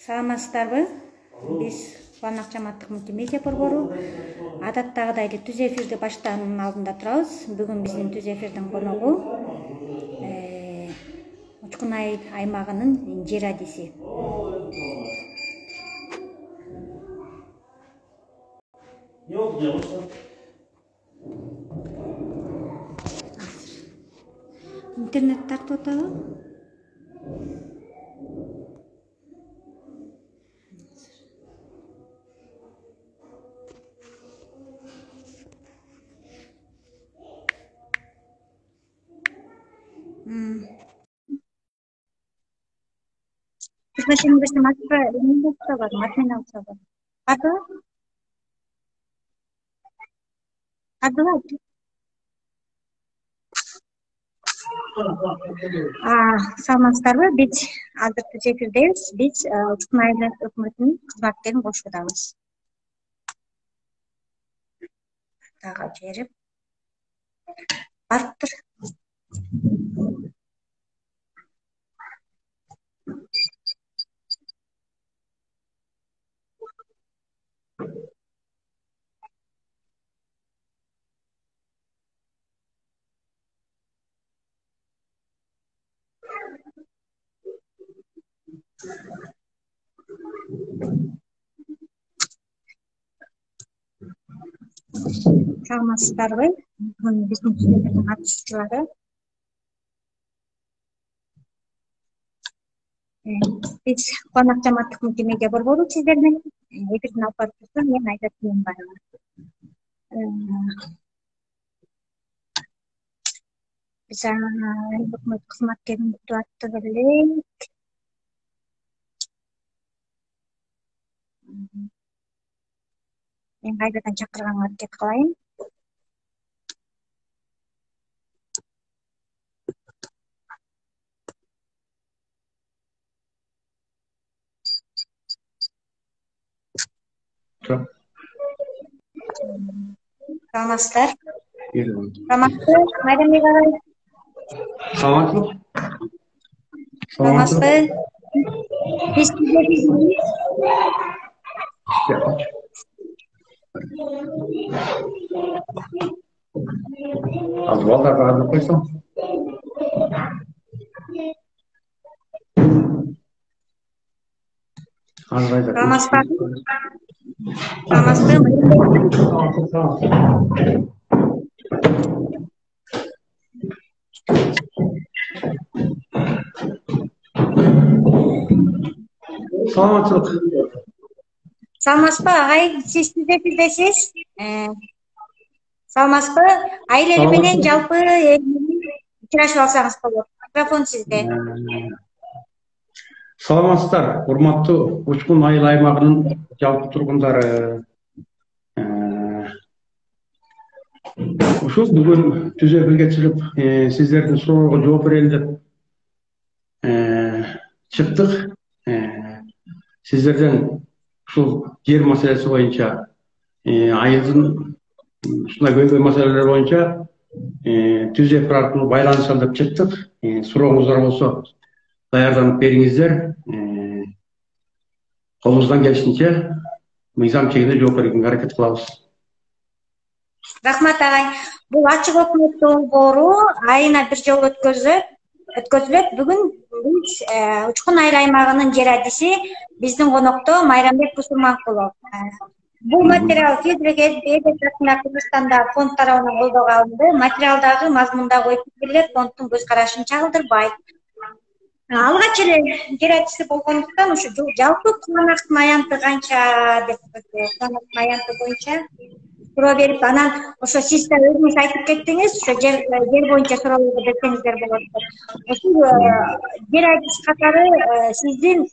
Саламатсыздарбы? Биз Кубанак жамааттык медиа борбору адаттагыдай эле түз эфирди баштаанын алдында турабыз. Бүгүн биздин түз эфирдин коногу Учкун аймагынын жер адиси. Интернет тартып атабы? Изначально башта матка эмне алса матмен алса бар. Адылат. Саламатсыздарбы? Биз азыр түз эфирдебиз. Биз Учкун айыл өкмөтүнүн кызматкерин кошуудабыз. Тага жиберип барыптыр. Саламатсыздарбы? Бүгүн биздин түзөтүүнүн катышуучулары биз Кубанак жамааттык медиа борбору сиздер менен эфирдин алып барып турсам, мен Айда Түймөнбаева. Биз өкмөт кызматкерин күтүп аттык элек. Мен кайрадан чакырганга аракет кылайын. Саламатсыздар? Саламатсызбы? Майдам Мегабай. Саламатсызбы? Саламатсызбы? Биз Az baldarga arnap koysam. Саламатсызбы? Саламатсызбы? Саламатсызбы? Саламатсызбы? Агай, сиз түз эфирдесиз? Саламатсызбы? Айлери менен жалпы учурашып алсаңыз болот. Микрофон сизде. Саламатсыздар, урматтуу Учкун айыл аймагынын жалпы тургундары. Ушул бүгүн түз эфирге чыгып, сиздердин суроого жооп берели деп чыктык. Сиздерден ушул жер маселеси боюнча, айылдын ушундай көйгөй маселелер боюнча түз эфир аркылуу байланышалы деп чыктык. Сурооңуздар болсо даярданып бериңиздер. Колубуздан келишинче мыйзам чегинде жооп берүүгө аракет кылабыз. Рахмат агай. Бул ачык өкмөт долбоору айына бир жолу өткөзүлөт. Бүгүн биз Учкун айыл аймагынын жер адиси биздин конокто Майрамбек Бусурманкулов. Бул материал Кыргызстанда фонд тарабынан колдоого алынды. Материалдагы мазмундагы ой пикирлер фонддун көз карашын чагылдырбайт. Алгач эле жер адиси болгондуктан ушу жалпы Кубанактын аянты канча деп Кубанактын аянты боюнча суроо берип, анан ошо сиз да өзүңүз айтып кеттиңиз, ошо жер боюнча суроолорду берсеңиздер болот. Ушул жер адис катары сиздин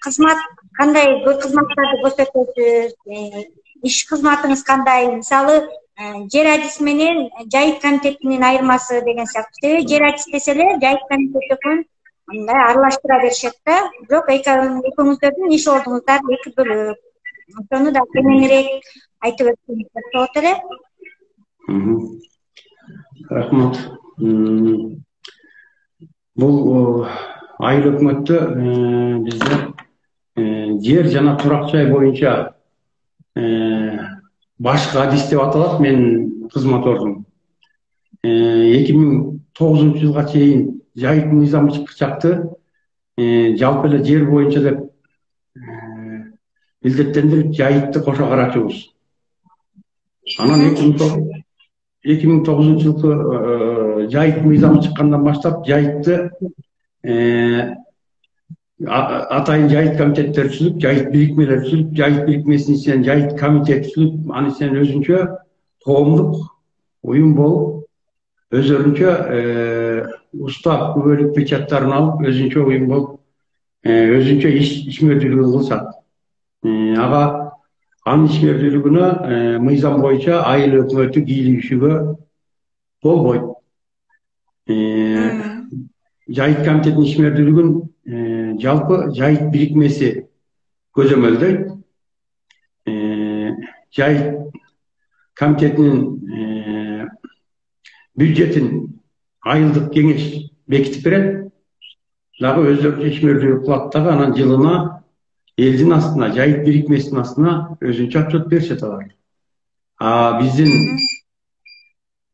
кызмат кандай кызматтарды көрсөтөсүз? Иш кызматыңыз кандай? Мисалы, жер адис менен жайыт комитетинин айырмасы деген сыяктуу. Себеби жер адис деселер жайыт комитетин аралаштыра беришет да. Бирок экөөңүздөрдүн иш ордуңуздар эки бөлөк. Ошону да кеңирээк айтып өтсөңүздөр болот эле. Рахмат. Бул айыл өкмөттө бизде жер жана турак жай боюнча башкы адис деп аталат менин кызматордум. 2009-жылга чейин жайыт мыйзамы чыкты. Жалпы эле жер боюнча деп милдеттендирип жайытты кошо карачубуз. Анан 2009-жылкы жайыт мыйзамы чыккандан баштап жайытты атайын жайыт комитеттери түзүлүп, жайыт бирикмелери түзүлүп, жайыт бирикмесинин ичинен жайыт комитети түзүлүп, анын ичинен өзүнчө коомдук уюм болуп, өзүнчө устав күбөлүк печаттарын алып, өзүнчө уюм болуп, өзүнчө ишмердүүлүгүн кылышат. Ага анын ишмердүүлүгүнө мыйзам боюнча айыл өкмөтү кийлигишүүгө болбойт. Жайыт комитетинин ишмердүүлүгүн жалпы жайыт бирикмеси көзөмөлдөйт. Жайыт комитетинин бюджетин айылдык кеңеш бекитип берет. Дагы өздөрүнчө ишмердүүлүк кылат дагы, анан жылына элдин астына, жайыт бирикмесинин астына өзүнчө отчет беришет алар. Биздин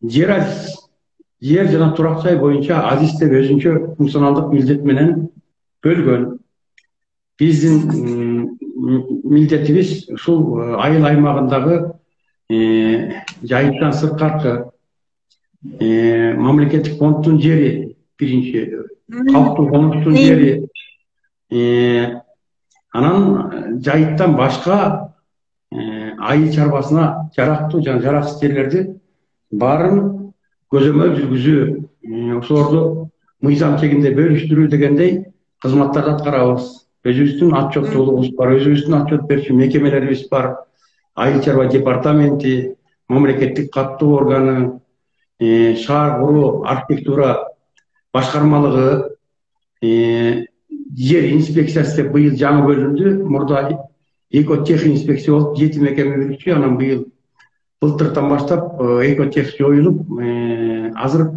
жер жана турак жай боюнча адистер өзүнчө функционалдык милдет менен бөлгөн. Биздин милдетибиз ушул айыл аймагындагы жайыттан сырткаркы мамлекеттик фонддун жери, биринчи калктуу конуштун жери, анан жайыттан башка айыл чарбасына жарактуу жана жараксыз жерлерди баарын көзөмөл жүргүзүү, ошолорду мыйзам чегинде бөлүштүрүү дегендей кызматтарды аткарабыз. Өзүбүздүн отчеттуулугубуз бар, өзүбүздүн отчет берүүчү мекемелерибиз бар. Айыл чарба департаменти, мамлекеттик каттоо органы, шаар куруу архитектура башкармалыгы, жер инспекциясы деп быйыл жаңы бөлүндү. Мурда экотех инспекция болуп 7 мекеме бирикчү, анан былтыртан баштап экотех жоюлуп, азыр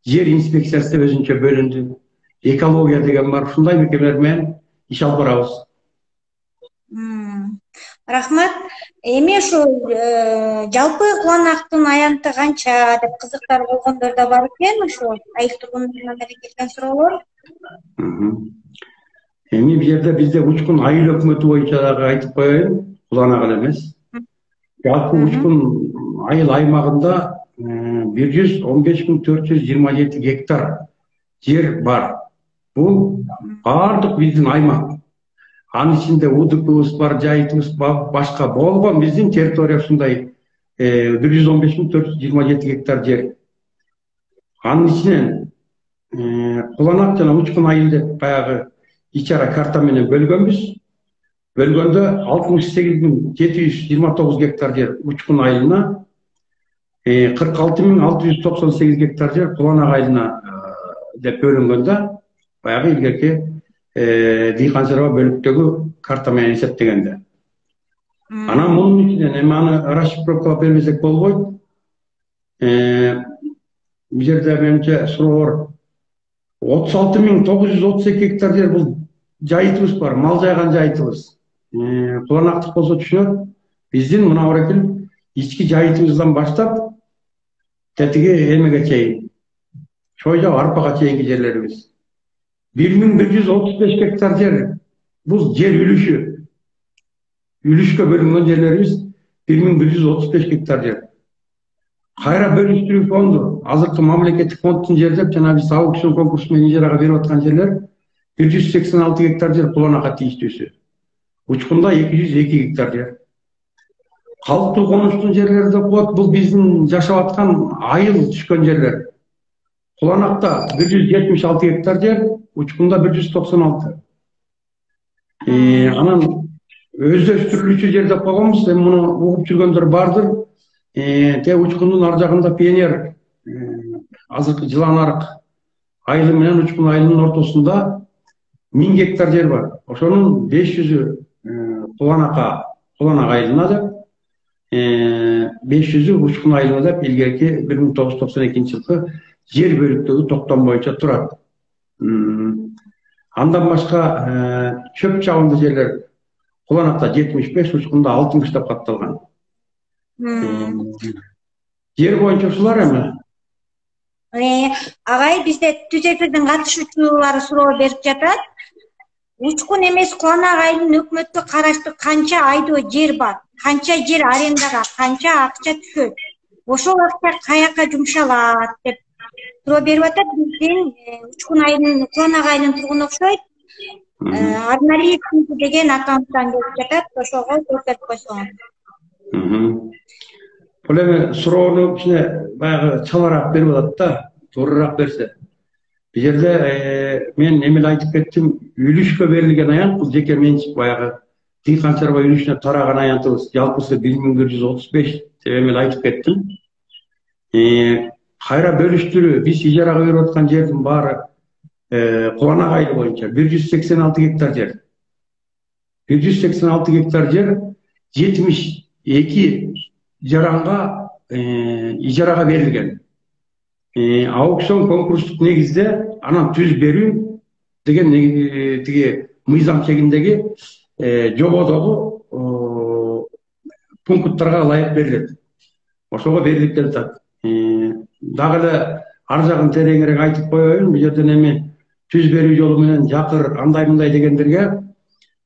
жер инспекциясы деп өзүнчө бөлүндү. Экология деген бар, ушундай мекемелер менен иш алып барабыз. Рахмат. Эми ушул жалпы куланактын аянты канча деп кызыктар болгондор да бар экен, ушул айыл тургундарынан эле келген суроолор. Эми бул жерде бизде Учкун айыл өкмөтү боюнча дагы айтып коеюн, куланак эле эмес. Жалпы Учкун айыл аймагында 115.427 гектар жер бар. Бул бардык биздин аймак. Анын ичинде УДКбыз бар, жайытыбыз бар, башка болгон биздин территория ушундай 115.427 гектар жер. Анын ичинен куланак жана Учкун айыл деп баягы ичара карта менен бөлгөнбүз. Бөлгөндө 68.729 гектар жер Учкун айылына, 46.698 гектар жер куланак айылына деп бөлүнгөндө, баягы илгерки дыйкан чарба бөлүктөгү карта менен эсептегенде. Анан мунун ичинен эми аны расшифровкалап бермесек болбойт. Бул жерде менимче суроолор 36.932 гектар жер бул жайытыбыз бар, мал жайган жайытыбыз. Куланактык болсо түшүнөт. Биздин мына орекил ички жайытыбыздан баштап тетиги эмеге чейин, чойжа арпага чейинки жерлерибиз. 1135 гектар жер бул жер үлүшкө бөлүнгөн жерлерибиз 1135 гектар жер. Кайра бөлүштүрүү фонду, азыркы мамлекеттик фонддун жери деп жана биз аукцион конкурсу менен ижарага берип аткан жерлер 186 гектар жер куланакка тийиштүүсү. Учкунда 202 гектар жер. Калктуу конуштун жерлери деп коет, бул биздин жашап аткан айыл түшкөн жерлер. Куланакта 176 гектар жер, Учкунда 196. Анан өздөштүрүлүүчү жер деп койгонбуз, эми муну угуп жүргөндөр бардыр. Учкундун ар жагында пионер, азыркы Жыланарык айылы менен Учкун айылынын ортосунда 1000 гектар жер бар. Ошонун 500-ü Куланак айылына деп, 500-ü Учкун айылына деп илгерки 1992-жылкы жер бөлүктөгү токтом боюнча турат. Андан башка чөп чабынды жерлер Куланакта 75, Учкунда 60 деп катталган. Жер боюнча ушулар эми. Агай, бизде түз эфирдин катышуучулары суроо берип жатат. Учкун эмес Куланак айылынын өкмөткө караштуу канча айдоо жер бар? Канча жер арендага, канча акча түшөт? Ошол акча каяка жумшалат деп суроо берип атат. Биздин Учкун айылынын, Куланак айылынын тургуну окшойт. Арналиев деген аккаунттан келип жатат. Ошого көрсөтүп койсоңуз. Бул эми суроону кичине баягы чалараак берип атат да, туурураак берсе. Бул жерде мен эмеле айтып кеттим, үлүшкө берилген аянт бул жеке менчик баягы Дыйкан чарба үлүшүнө тараган аянтыбыз жалпысы 1135 деп эмеле айтып кеттим. Кайра бөлүштүрүү биз ижарага берип аткан жердин баары Куланак айылы боюнча 186 гектар жер. 186 гектар жер 72 жаранга ижарага берилген. Аукцион конкурстук негизде анан түз берүү деген тиги мыйзам чегиндеги жободогу пункттарга ылайык берилет. Ошого берилип жатат. Дагы эле ар жагын тереңирээк айтып коеюн. Бул жерден эми түз берүү жолу менен жакыр андай мындай дегендерге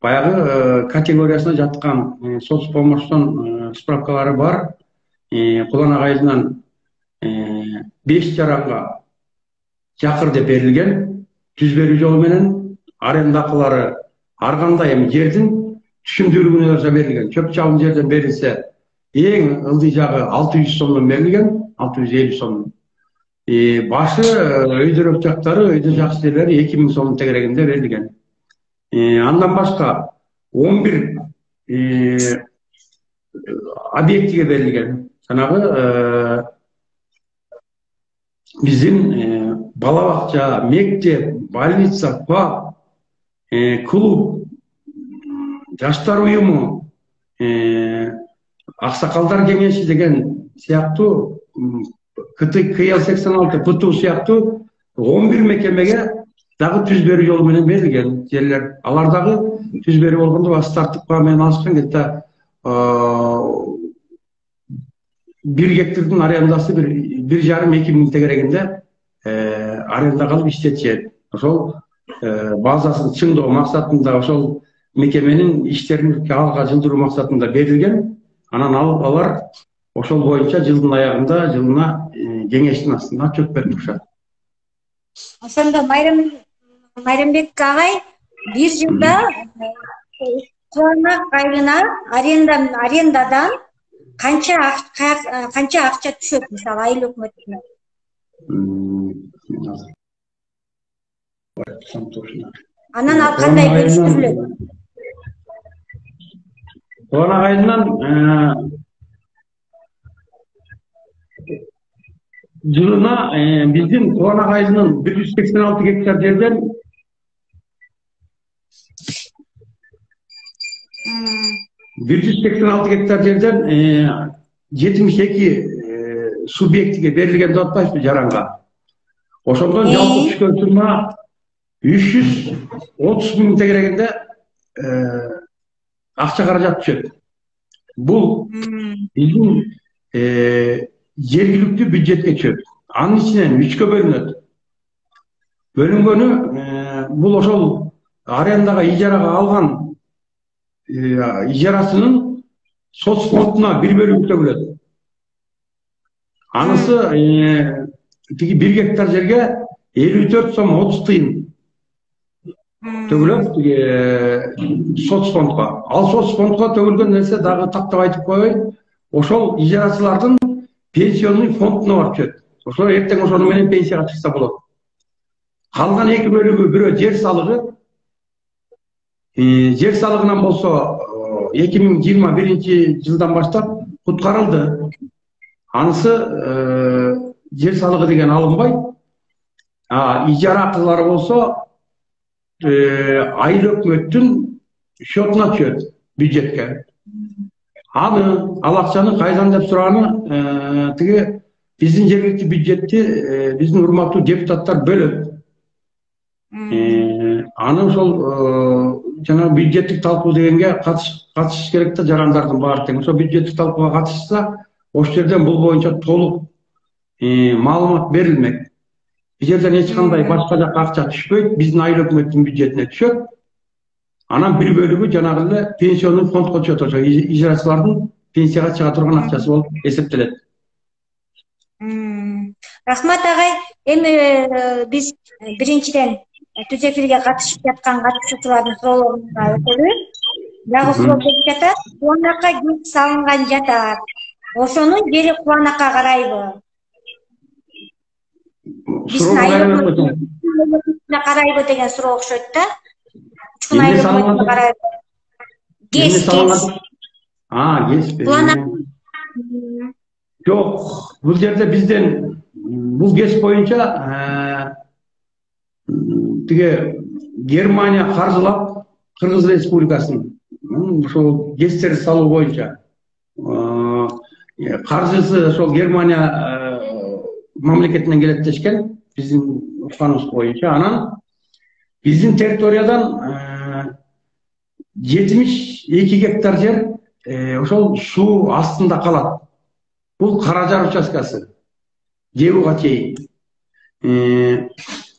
баягы категориясына жаткан соцпомощтон справкалары бар. Куланак айылынан 5 жаранга жакыр деп берилген. Түз берүү жолу менен аренда акылары ар кандай эми жердин түшүндүрүүнө жараша берилген. Чөп чабын жерден берилсе эң ылдый жагы 600 сомдон берилген, 650 сом. Башы өйдөрөк жактары, өйдө жакшы жерлери 2000 сом тегерегинде берилген. Андан башка 11 объектиге берилген. Жанагы биздин бала бакча, мектеп, больница, бак, клуб, жаштар уюму, Аксакалдар кеңеши деген сыяктуу КЛ 86 ПТУ сыяктуу 11 мекемеге дагы түз берүү жолу менен берилген жерлер. Алар дагы түз берүү болгондо бас тартып менен алышкан. Кетте 1 гектардын арендасы 1,5-2 миң тегерегинде аренда калып иштетишет. Ошол базасын чыңдоо максатында ошол мекеменин иштерин алга жылдыруу максатында берилген. Анан алар ошол боюнча жылдын аягында жылына кеңештин астында отчет берип турушат. Ошондо Майрамбек агай, бир жылда Куланак айылына арендадан канча акча түшөт, мисалы айыл өкмөтүнө? Анан ал кандай бөлүштүрүлөт? Куланак айылынан жылына биздин Куланак айылынын 186 гектар жерден 72 субъектиге берилген деп атпайсызбы жаранга. Ошондон жалпы түшкөн сума 330 миң тегерегинде акча каражат түшөт. Бул биздин жергиликтүү бюджетке түшөт. Анын ичинен 3кө бөлүнөт. Бөлүнгөнү бул ошол арендага ижарага алган ижарасынын соцфондуна 1/3 төгүлөт. Анысы тиги 1 гектар жерге 54 сом 30 тыйын төгүлөт соцфондго. Ал соцфондго төгүлгөн нерсе дагы тактап айтып коеюн. Ошол ижарачылардын пенсионный фондуна барып түшөт. Ошол эртең ошону менен пенсияга чыкса болот. Калган 2 бөлүгү бирөө жер салыгы. Жер салыгынан болсо 2021 жылдан баштап куткарылды. Анысы жер салыгы деген алынбайт. Ижара акылары болсо айыл өкмөттүн счетуна түшөт, бюджетке. Ал акчаны кайдан деп сураганы тиги биздин жергиликтүү бюджетти биздин урматтуу депутаттар бөлөт. Аны ошол жана бюджеттик талкуу дегенге катышыш керек да, жарандардын баары тең. Ошо бюджеттик талкууга катышса, ошол жерден бул боюнча толук маалымат берилмек. Бул жерден эч кандай башка жакка акча түшпөйт, биздин айыл өкмөттүн бюджетине түшөт. Анан бир бөлүгү жанагы эле пенсионный фондко түшөт, ошо ижрачылардын пенсияга чыга турган акчасы болуп эсептелет. Рахмат агай. Эми биз биринчиден түз эфирге катышып жаткан катышуучулардын суроолоруна өтөлү. Дагы суроо келип жатат. Кубанакка ГЭС салынган жатат. Ошонун жери Кубанакка карайбы? Биздин айыл өкмөтүнө карайбы деген суроо окшойт да. Учкун айыл өкмөтүнө карайбы? ГЭС. ГЭС. Жок, бул жерде бизден бул ГЭС боюнча тиге Германия каржылап Кыргыз Республикасын ошол ГЭСтерди салуу боюнча каржысы ошол Германия мамлекетинен келет дешкен, биздин укканыбыз боюнча. Анан биздин территориядан 72 гектар жер ошол суу астында калат. Бул Каражар участкасы. Жебуга чейин.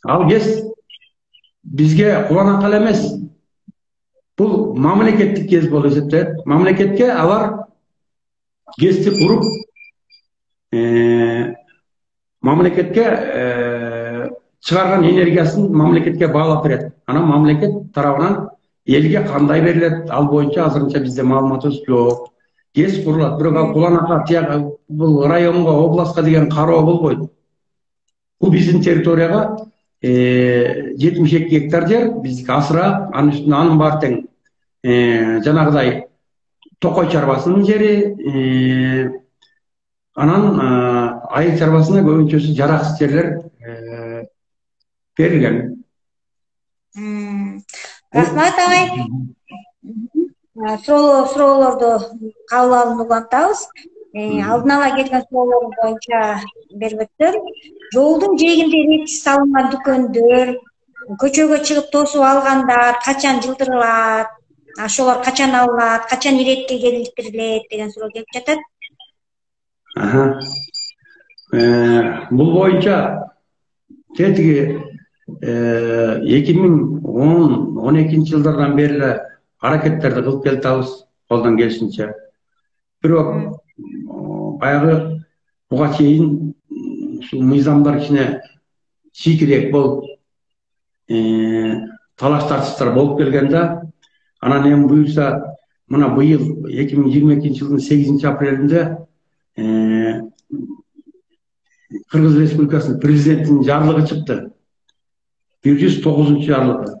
Ал ГЭС бизге Кубанакка эле эмес. Бул мамлекеттик ГЭС болуп эсептелет. Мамлекетке алар ГЭСти куруп, мамлекетке чыгарган энергиясын мамлекетке баалап берет. Анан мамлекет тарабынан элге кандай берилет, ал боюнча азырынча бизде маалыматыбыз жок. ГЭС курулат, бирок ал Кубанакка тияк бул районго, областка деген кароо болбойт. Бул биздин территорияга 72 гектар жер, биздики асыра, анын баары тең жанагыдай токой чарбасынын жери, анан айыл чарбасына көбүнчөсү жараксыз жерлер берилген. Рахмат агай. Суроолорду кабыл алууну улантабыз. Алдын ала келген суроолор боюнча берип өттүм. Жолдун жээгинде иретсиз салынган дүкөндөр, көчөгө чыгып тосуп алгандар качан жылдырылат? Ошолор качан алынат? Качан иретке келтирилет деген суроо келип жатат. Бул боюнча тетиги 2010-12 жылдардан бери эле аракеттерди кылып келатабыз, колдон келишинче. Бирок баягы буга чейин ушул мыйзамдар кичине чийкирээк болуп, талаш тартыштар болуп келген да. Анан эми буюрса, мына быйыл 2022 жылдын 8 апрелинде Кыргыз Республикасынын президентинин жарлыгы чыкты. 109 жарлыгы.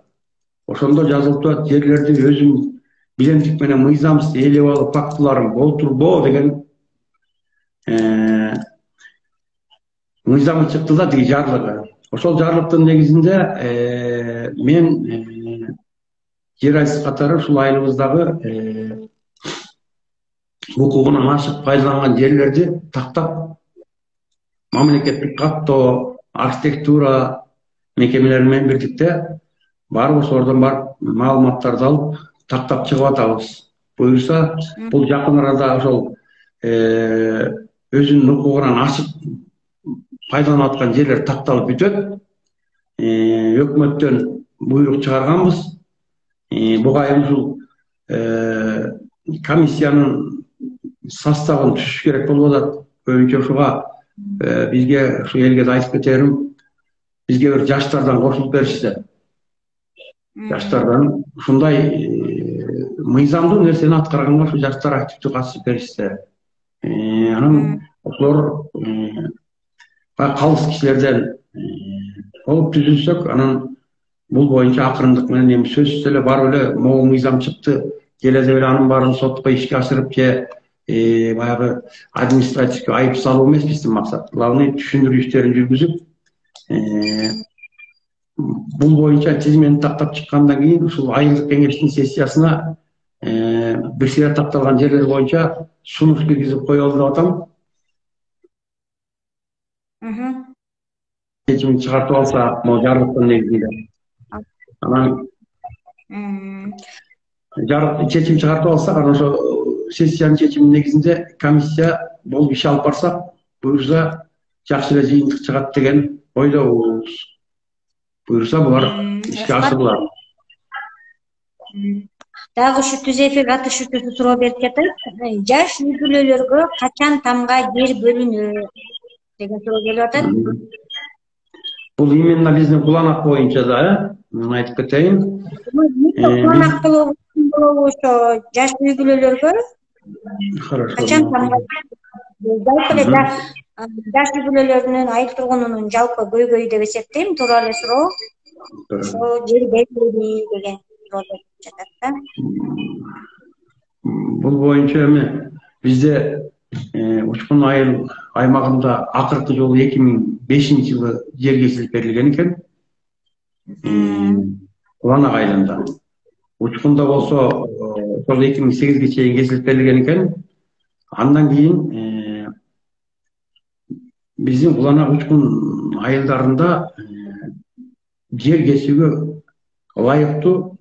Ошондо жазылып турат, жерлерди өзүм билемдик менен мыйзамсыз ээлеп алуу фактыларын болтурбоо деген мыйзамы чыкты да, тиги жарлыгы. Ошол жарлыктын негизинде мен жер айсыз катары ушул айылыбыздагы укугунан ашык пайдаланган жерлерди тактап мамлекеттик каттоо, архитектура мекемелери менен бирдикте барып ошолордон барып маалыматтарды алып тактап чыгып атабыз. Буюрса, бул жакын арада ошол өзүнүн укугунан ашык пайдаланып аткан жерлер такталып бүтөт. Өкмөттөн буйрук чыгарганбыз. Буга эми ушул комиссиянын составын түзүш керек болуп атат. Көбүнчө ушуга бизге, ушу элге да айтып кетерим, бизге бир жаштардан кошулуп беришсе. Жаштардан ушундай мыйзамдуу нерсени аткарганга ушу жаштар активдүү катышып беришсе. Анан ошолор калыс кишилерден болуп түзүлсөк, анан бул боюнча акырындык менен эми сөзсүз эле барып эле могу мыйзам чыкты, келе деп эле анын баарын сотко ишке ашырып же баягы административдүү айып салуу эмес биздин максат. Главный түшүндүрүү иштерин жүргүзүп, бул боюнча тизмени тактап чыккандан кийин ушул айылдык кеңештин сессиясына бир сыйра такталган жерлер боюнча сунуш киргизип коелу деп атам. Чечимин чыгартып алса, могу жарлыктын негизинде. Анан Чечим чыгартып алсак, анан ошо сессиянын чечиминин негизинде комиссия болуп иш алып барсак, буюрса жакшы эле жыйынтык чыгат деген ойдобуз. Буюрса булар ишке ашырылат. Дагы ушу түз эфир катышуучусу суроо берип жатат. Жаш үй бүлөлөргө качан тамга жер бөлүнөт деген суроо келип атат. Бул именно биздин куланак боюнча да, мен айтып кетейин. Куланак болобу ошо жаш үй бүлөлөргө качан тамга жалпы эле жаш үй бүлөлөрүнүн айыл тургунунун жалпы көйгөйү деп эсептейм. Туура эле суроо. Ошо жер берилеби деген суроо берип жатат да. Бул боюнча эми бизде Учкун айыл аймагында акыркы жолу 2005-жылы жер кесилип берилген экен. Куланак айылында. Учкунда болсо ошол 2008-ге чейин кесилип берилген экен. Андан кийин биздин Куланак Учкун айылдарында жер кесүүгө ылайыктуу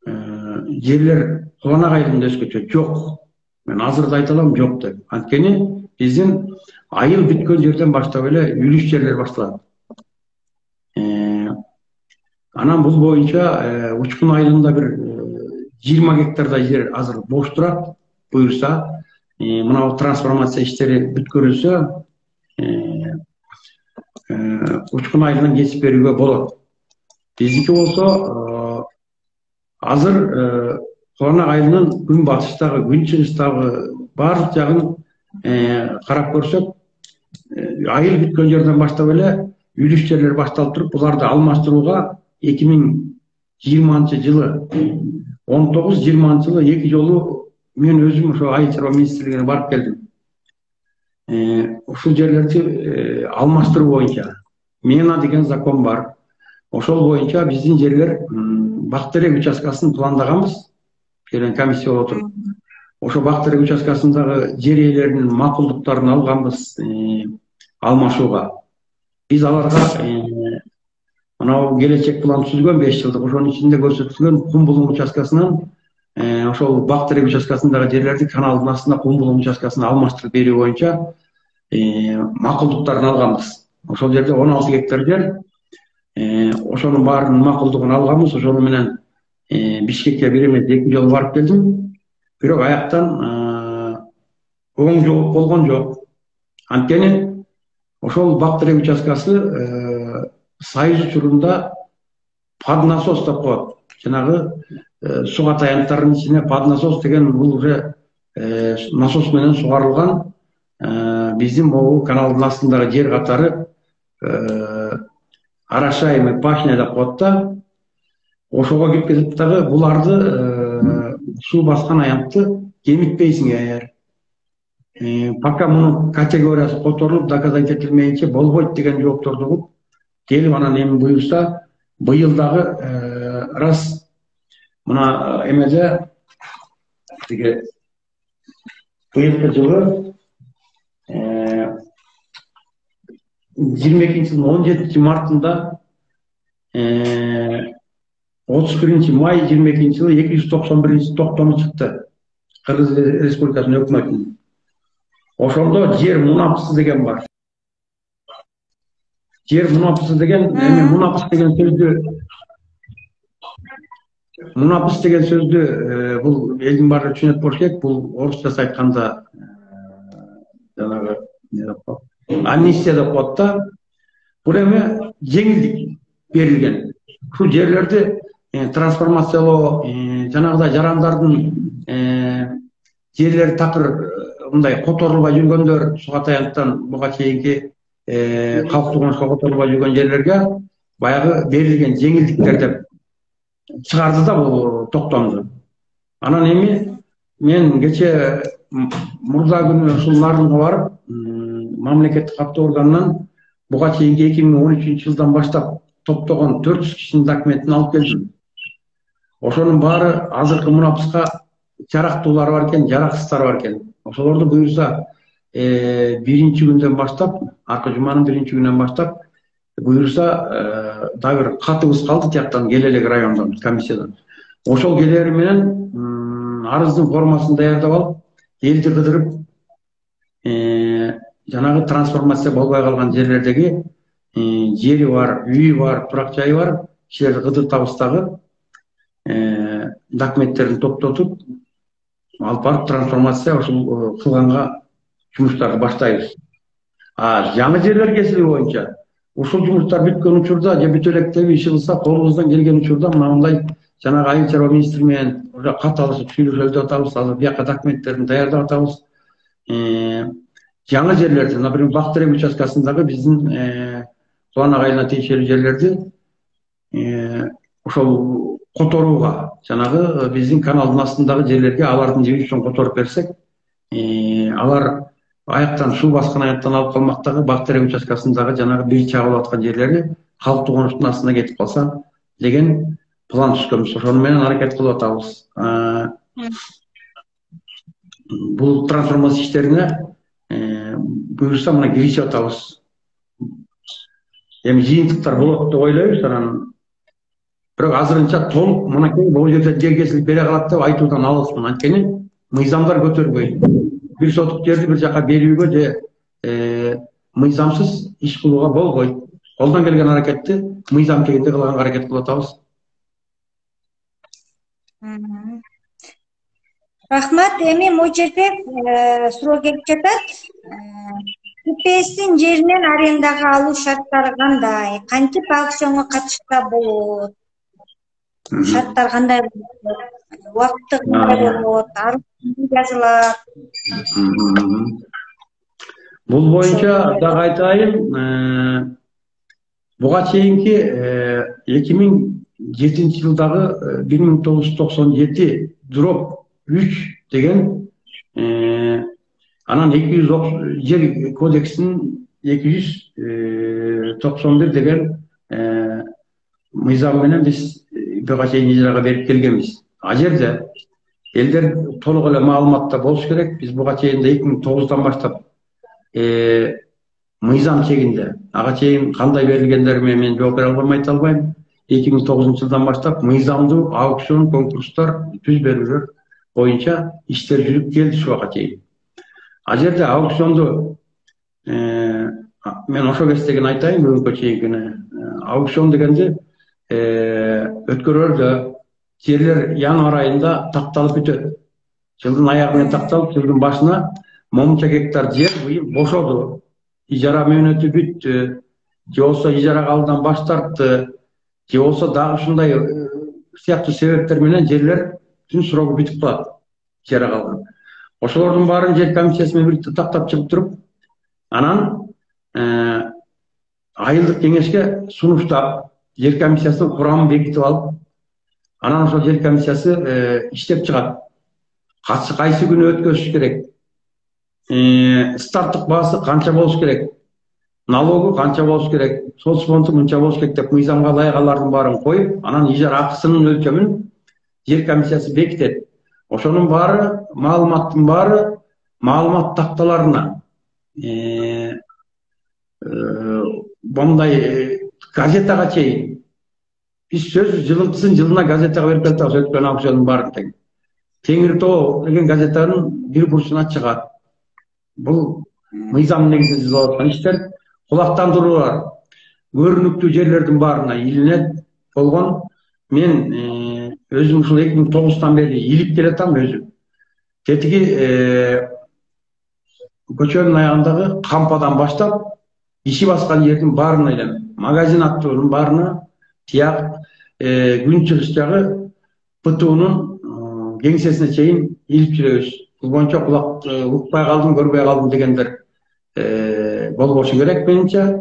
жерлер Куланак айылында өзгөчө жок. Мен азыр да айта алам, жок деп. Анткени биздин айыл бүткөн жерден баштап эле үлүш жерлер башталат. Анан бул боюнча Учкун айылында бир 20 гектардай жер азыр бош турат. Буюрса, мына трансформация иштери бүткөрүлсө, Учкун айылын кесип берүүгө болот. Биздики болсо азыр Куланак айылынын күн батыштагы, күн чыгыштагы баардык жагын карап көрсөк, айыл бүткөн жерден баштап эле үлүш жерлер башталып туруп, буларды алмаштырууга 2020-жылы 19-20-жылы 2 жолу мен өзүм ошо айыл чарба министрлигине барып келдим. Ушул жерлерди алмаштыруу боюнча мена деген закон бар. Ошол боюнча биздин жерлер бак терек участкасын пландаганбыз. Комиссия болуп отуруп. Ошо бак терек участкасындагы жер ээлеринин макулдуктарын алганбыз алмашууга. Биз аларга мына келечек план түзүлгөн 5 жылдык, ошонун ичинде көрсөтүлгөн кум булуң участкасынан ошол бак терек участкасындагы жерлерди каналдын астына кум булуң участкасына алмаштырып берүү боюнча макулдуктарын алганбыз. Ошол жерде 16 гектар жер. Ошонун баарынын макулдугун алганбыз. Ошону менен Бишкекке бир эмес 2 жолу барып келдим. Бирок аяктан оң жооп болгон жок. Анткени ошол бак терек участкасы Союз учурунда поднасос деп коет. Жанагы суга таянттардын ичине поднасос деген бул уже насос менен сугарылган биздин могу каналдын астындагы жер катары орошаемый пашня деп коет да. Ошого кирип кетип дагы буларды суу баскан аянтты кемитпейсиңер. Пока мунун категориясы которулуп, доказать этилмейинче болбойт деген жоопторду угуп, келип анан эми буюрса быйыл дагы раз мына эмеде тиги быйылкы жылы 22-жылдын 17-мартында 31-май 22-жылы 291 токтому чыкты Кыргыз Республикасынын өкмөтүнүн. Ошондо жер мунапысы деген бар. Жер мунапысы деген, мунапыс деген сөздү бул элдин баары түшүнөт болуш керек. Бул орусча айтканда жанагы амнистия деп коет да. Бул эми жеңилдик берилген. Ушул жерлерди трансформациялоо, жанагыдай жарандардын жерлери такыр мындай которулбай жүргөндөр, суга таянттан буга чейинки калктуу конушка которулбай жүргөн жерлерге баягы берилген жеңилдиктер деп чыгарды да бул токтомду. Анан эми мен кече мурда күнү ушул Нарынга барып, мамлекеттик каттоо органынан буга чейинки 2013-жылдан баштап топтогон 400 кишинин документин алып келдим. Ошонун баары азыркы мунапыска жарактуулары бар экен, жараксыздары бар экен. Ошолорду буюрса биринчи күндөн баштап, аркы жуманын биринчи күнүнөн баштап буюрса дагы бир катыбыз калды тияктан Келелек районунан комиссиядан. ошол келери менен арыздын формасын даярдап алып, элди кыдырып, жанагы трансформация болбой калган жерлердеги жери бар, үйү бар, турак жайы бар кишилерди кыдыртабыз дагы, документтерин топтотуп, алып барып трансформация ушул кылганга жумуштарды баштайбыз. Жаңы жерлер кесиби боюнча ушул жумуштар бүткөн учурда же бүтө электеби иши кылса, колубуздан келген учурда мындай жанагы Айыл чарба министри менен кат алышып сүйлөшөбүз деп атабыз. Азыр бияка документтерин даярдап атабыз. Жаңы жерлерди, например, Бактырек участкасындагы биздин Кулан агайына тиешелүү жерлерди ошол которууга, жанагы биздин каналдын астындагы жерлерге алардын жери үчүн которуп берсек, алар аяктан суу баскан аяктан алып калмактагы Бактырек участкасындагы жанагы бир чагылып аткан жерлери калктуу конуштун астына кетип калса деген план түзгөнбүз. Ошону менен аракет кылып атабыз. Бул трансформация иштерине буюрса мына киришип атабыз. Эми жыйынтыктар болот деп ойлойбуз, анан бирок азырынча толук мынакей бул жерде жер кесилип бере калат деп айтуудан алысмын. Анткени мыйзамдар көтөрбөй. Бир сотук жерди бир жака берүүгө же мыйзамсыз иш кылууга болбойт. Колдон келген аракетти мыйзам чегинде кылганга аракет кылып атабыз. Рахмат. Эми могу жерде суроо келип жатат. КПСтин жеринен арендага алуу шарттары кандай? Кантип аукционго катышса болот? Шарттар кандай болот? Убакыты кандай болот? Арыз жазылат? Бул боюнча дагы айтайын, буга чейинки 2007 жылдагы 1997/3 деген анан 200 жер кодексинин 291 деген мыйзам менен биз буга чейин ижарага берип келгенбиз. А жерде элдер толук эле маалыматта болуш керек. Биз буга чейин 2009-дан баштап мыйзам чегинде, ага чейин кандай берилгендери мен жооп бере албайм, айта албайм. 2009-жылдан баштап мыйзамдуу аукцион, конкурстар, түз берүүлөр боюнча иштер жүрүп келди ушуга чейин. А жерде аукционду мен ошо кездегини айтайын, бүгүнкү чейинкини. Аукцион дегенде өткөрөрдө жерлер январь айында такталып бүтөт. Жылдын аягы менен такталып, жылдын башына момунча гектар жер быйыл бошоду. Ижара мөөнөтү бүттү, же болсо ижарага алуудан баш тартты, же болсо дагы ушундай сыяктуу себептер менен жерлердин срогу бүтүп калат, ижарага алган. Ошолордун баарын жер комиссиясы менен бирге тактап чыгып туруп, анан айылдык кеңешке сунуштап, жер комиссиясынын курамын бекитип алып, анан ошол жер комиссиясы иштеп чыгат. Кайсы күнү өткөзүш керек, старттык баасы канча болуш керек, налогу канча болуш керек, соцфонду мынча болуш керек деп мыйзамга ылайык алардын баарын коюп, анан ижара акысынын өлчөмүн жер комиссиясы бекитет. Ошонун баары, маалыматтын баары маалымат такталарына, мондай газетага чейин. Биз сөз жылынтысын жылына газетага берип жатабыз, өткөн аукциондун баарын тең. Теңир Тоо деген газетанын бир бурчуна чыгат. Бул мыйзам негизинде жазылып аткан иштер. Кулактандыруулар көрүнүктүү жерлердин баарына илинет болгон. Мен өзүм ушул 2009-тан бери илип келатам өзүм. Тетиги көчөнүн аягындагы кампадан баштап иши баскан жердин баарына илем. Магазин аттуунун баарына, тияк күнчыгыш жагы ПТУнун кеңсесине чейин илип жүрөбүз. Бул боюнча кулак укпай калдым, көрбөй калдым дегендер болбошу керек менимче.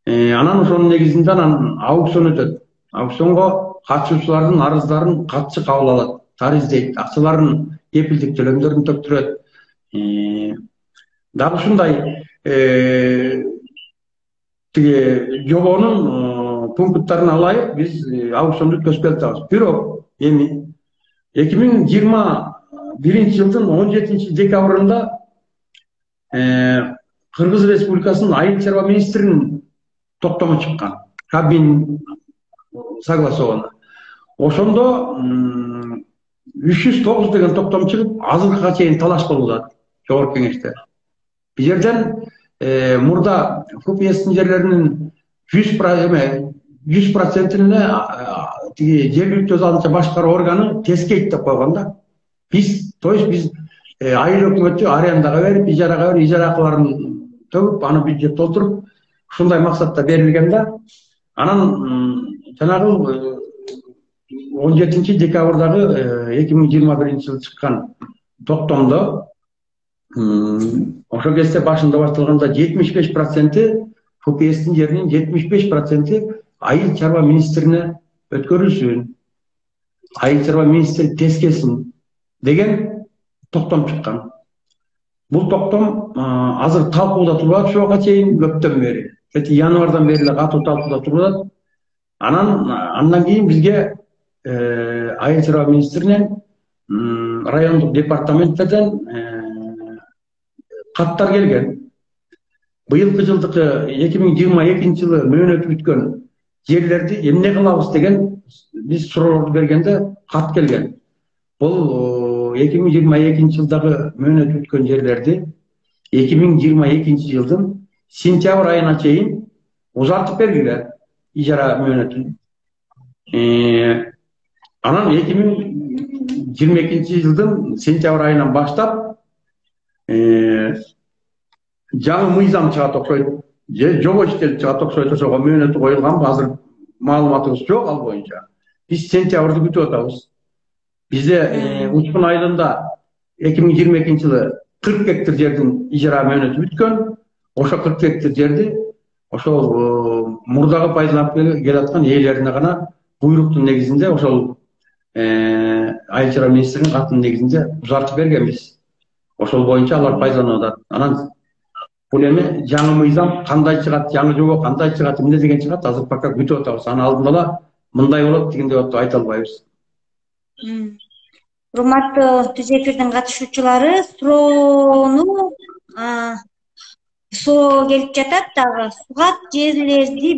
Анан ошонун негизинде анан аукцион өтөт. Аукционго катышуучулардын арыздарын катчы кабыл алат, тариздейт, акчаларын, кепилдик төлөмдөрүн төктүрөт. Дагы ушундай тиги жобонун пункттарын алайык биз аукционду өткөзүп келатабыз. Бирок эми 2021 жылдын 17 декабрында Кыргыз Республикасынын Айыл чарба министринин токтому чыккан. Кабмин согласовано. Ошондо 309 деген токтом чыгып, азыркыга чейин талаш болуп атат Жогорку Кеңеште. Бул жерден мурда ФПСтин жерлеринин 100%-ине тиги жергиликтүү өз алдынча башкаруу органы тескейт деп койгон да. То есть биз айыл өкмөтү арендага берип, ижарага берип, ижара акыларын төгүп, аны бюджет толтуруп, ушундай максатта берилген да. Анан жанагы 17-декабрдагы 2021-жылы чыккан токтомдо ошол кезде башында башталганда 75%, ФПСтин жеринин 75% айыл чарба министрине өткөрүлсүн, айыл чарба министри тескесин деген токтом чыккан. Бул токтом азыр талкууда туруп атат ушуга чейин көптөн бери. Январдан бери эле катуу талкууда туруп атат. Андан кийин бизге айыл чарба министринен, райондук департаменттерден каттар келген. Быйылкы жылдыкы 2022-жылы мөөнөтү бүткөн жерлерди эмне кылабыз деген биз суроолорду бергенде кат келген. Бул 2022-жылдагы мөөнөтү бүткөн жерлерди 2022-жылдын сентябрь айына чейин узартып бергиле ижара мөөнөтүн. Анан 2022-жылдын сентябрь айынан баштап жаңы мыйзам чыгат окшойт, же жобо иштелип чыгат окшойт, ошого мөөнөтү коюлганбы, азыр маалыматыбыз жок ал боюнча. Биз сентябрды күтүп атабыз. Бизде Учкун айылында 2022-жылы 40 гектар жердин ижара мөөнөтү бүткөн. Ошо 40 гектар жерди ошол мурдагы пайдаланып келаткан ээлерине гана буйруктун негизинде, ошол айыл чарба министринин катынын негизинде узартып бергенбиз. Ошол боюнча алар пайдаланып атат. Анан бул эми жаңы мыйзам кандай чыгат, жаңы жобо кандай чыгат, эмне деген чыгат, азыр пока күтүп атабыз. Анын алдында да мындай болот, дегендей болот деп айта албайбыз. Урматтуу түз эфирдин катышуучулары, суроо келип жатат дагы. Сугат жерлерди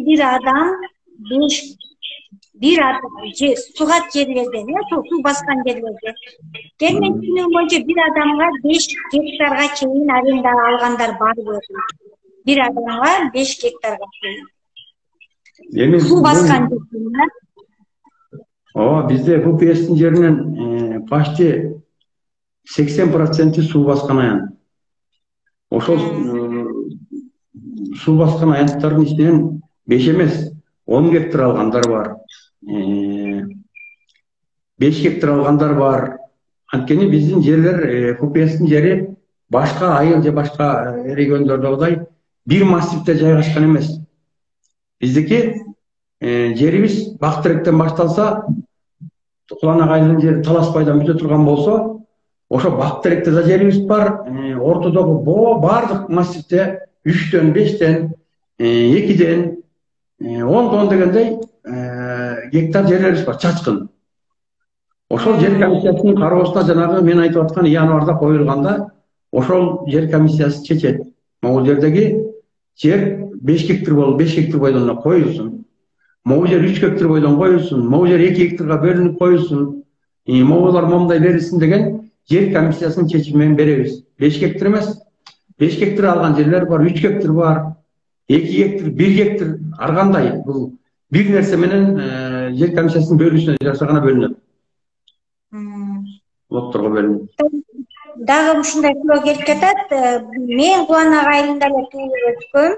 сугат жерлерден, суу баскан жерлерде. Келген түшүнүгүм боюнча бир адамга 5 гектарга чейин аренда алгандар барбы? Бир адамга 5 гектарга чейин. Суу баскан жерде. Бизде ФПСтин жеринен почти 80% суу баскан аян. Ошол суу баскан аянттардын ичинен 5 эмес, 10 гектар алгандар бар. 5 гектар алгандар бар. Анткени биздин жерлер, ФПСтин жери башка айыл же башка региондордогудай бир массивде жайгашкан эмес. Биздики жерибиз Бактыректен башталса, Куланак айылынын жери Таласпайдан бүтө турган болсо, ошо Бактыректе да жерибиз бар, ортодогу бардык массивде 3төн, 5тен, 2ден, 10дон дегендей гектар жерлерибиз бар, чачкын. Ошол жер комиссиясынын кароосуна жанагы мен айтып аткан январда коюлганда, ошол жер комиссиясы чечет. Могул жердеги жер 5 гектар болуп, 5 гектар бойдон коюлсун. Могул жер 3 гектар бойдон коюлсун, могул жер 2 гектарга бөлүнүп коюлсун, могулар момундай берилсин деген жер комиссиясынын чечими менен беребиз. 5 гектар эмес, 5 гектар алган жерлер бар, 3 гектар бар, 2 гектар, 1 гектар, ар кандай бул бир нерсе менен жер комиссиясынын бөлүүсүнө жараша гана бөлүнөт. Лотторго бөлүнөт. Дагы ушундай суроо келип жатат. Мен Куланак айылында эле туулуп өскөм.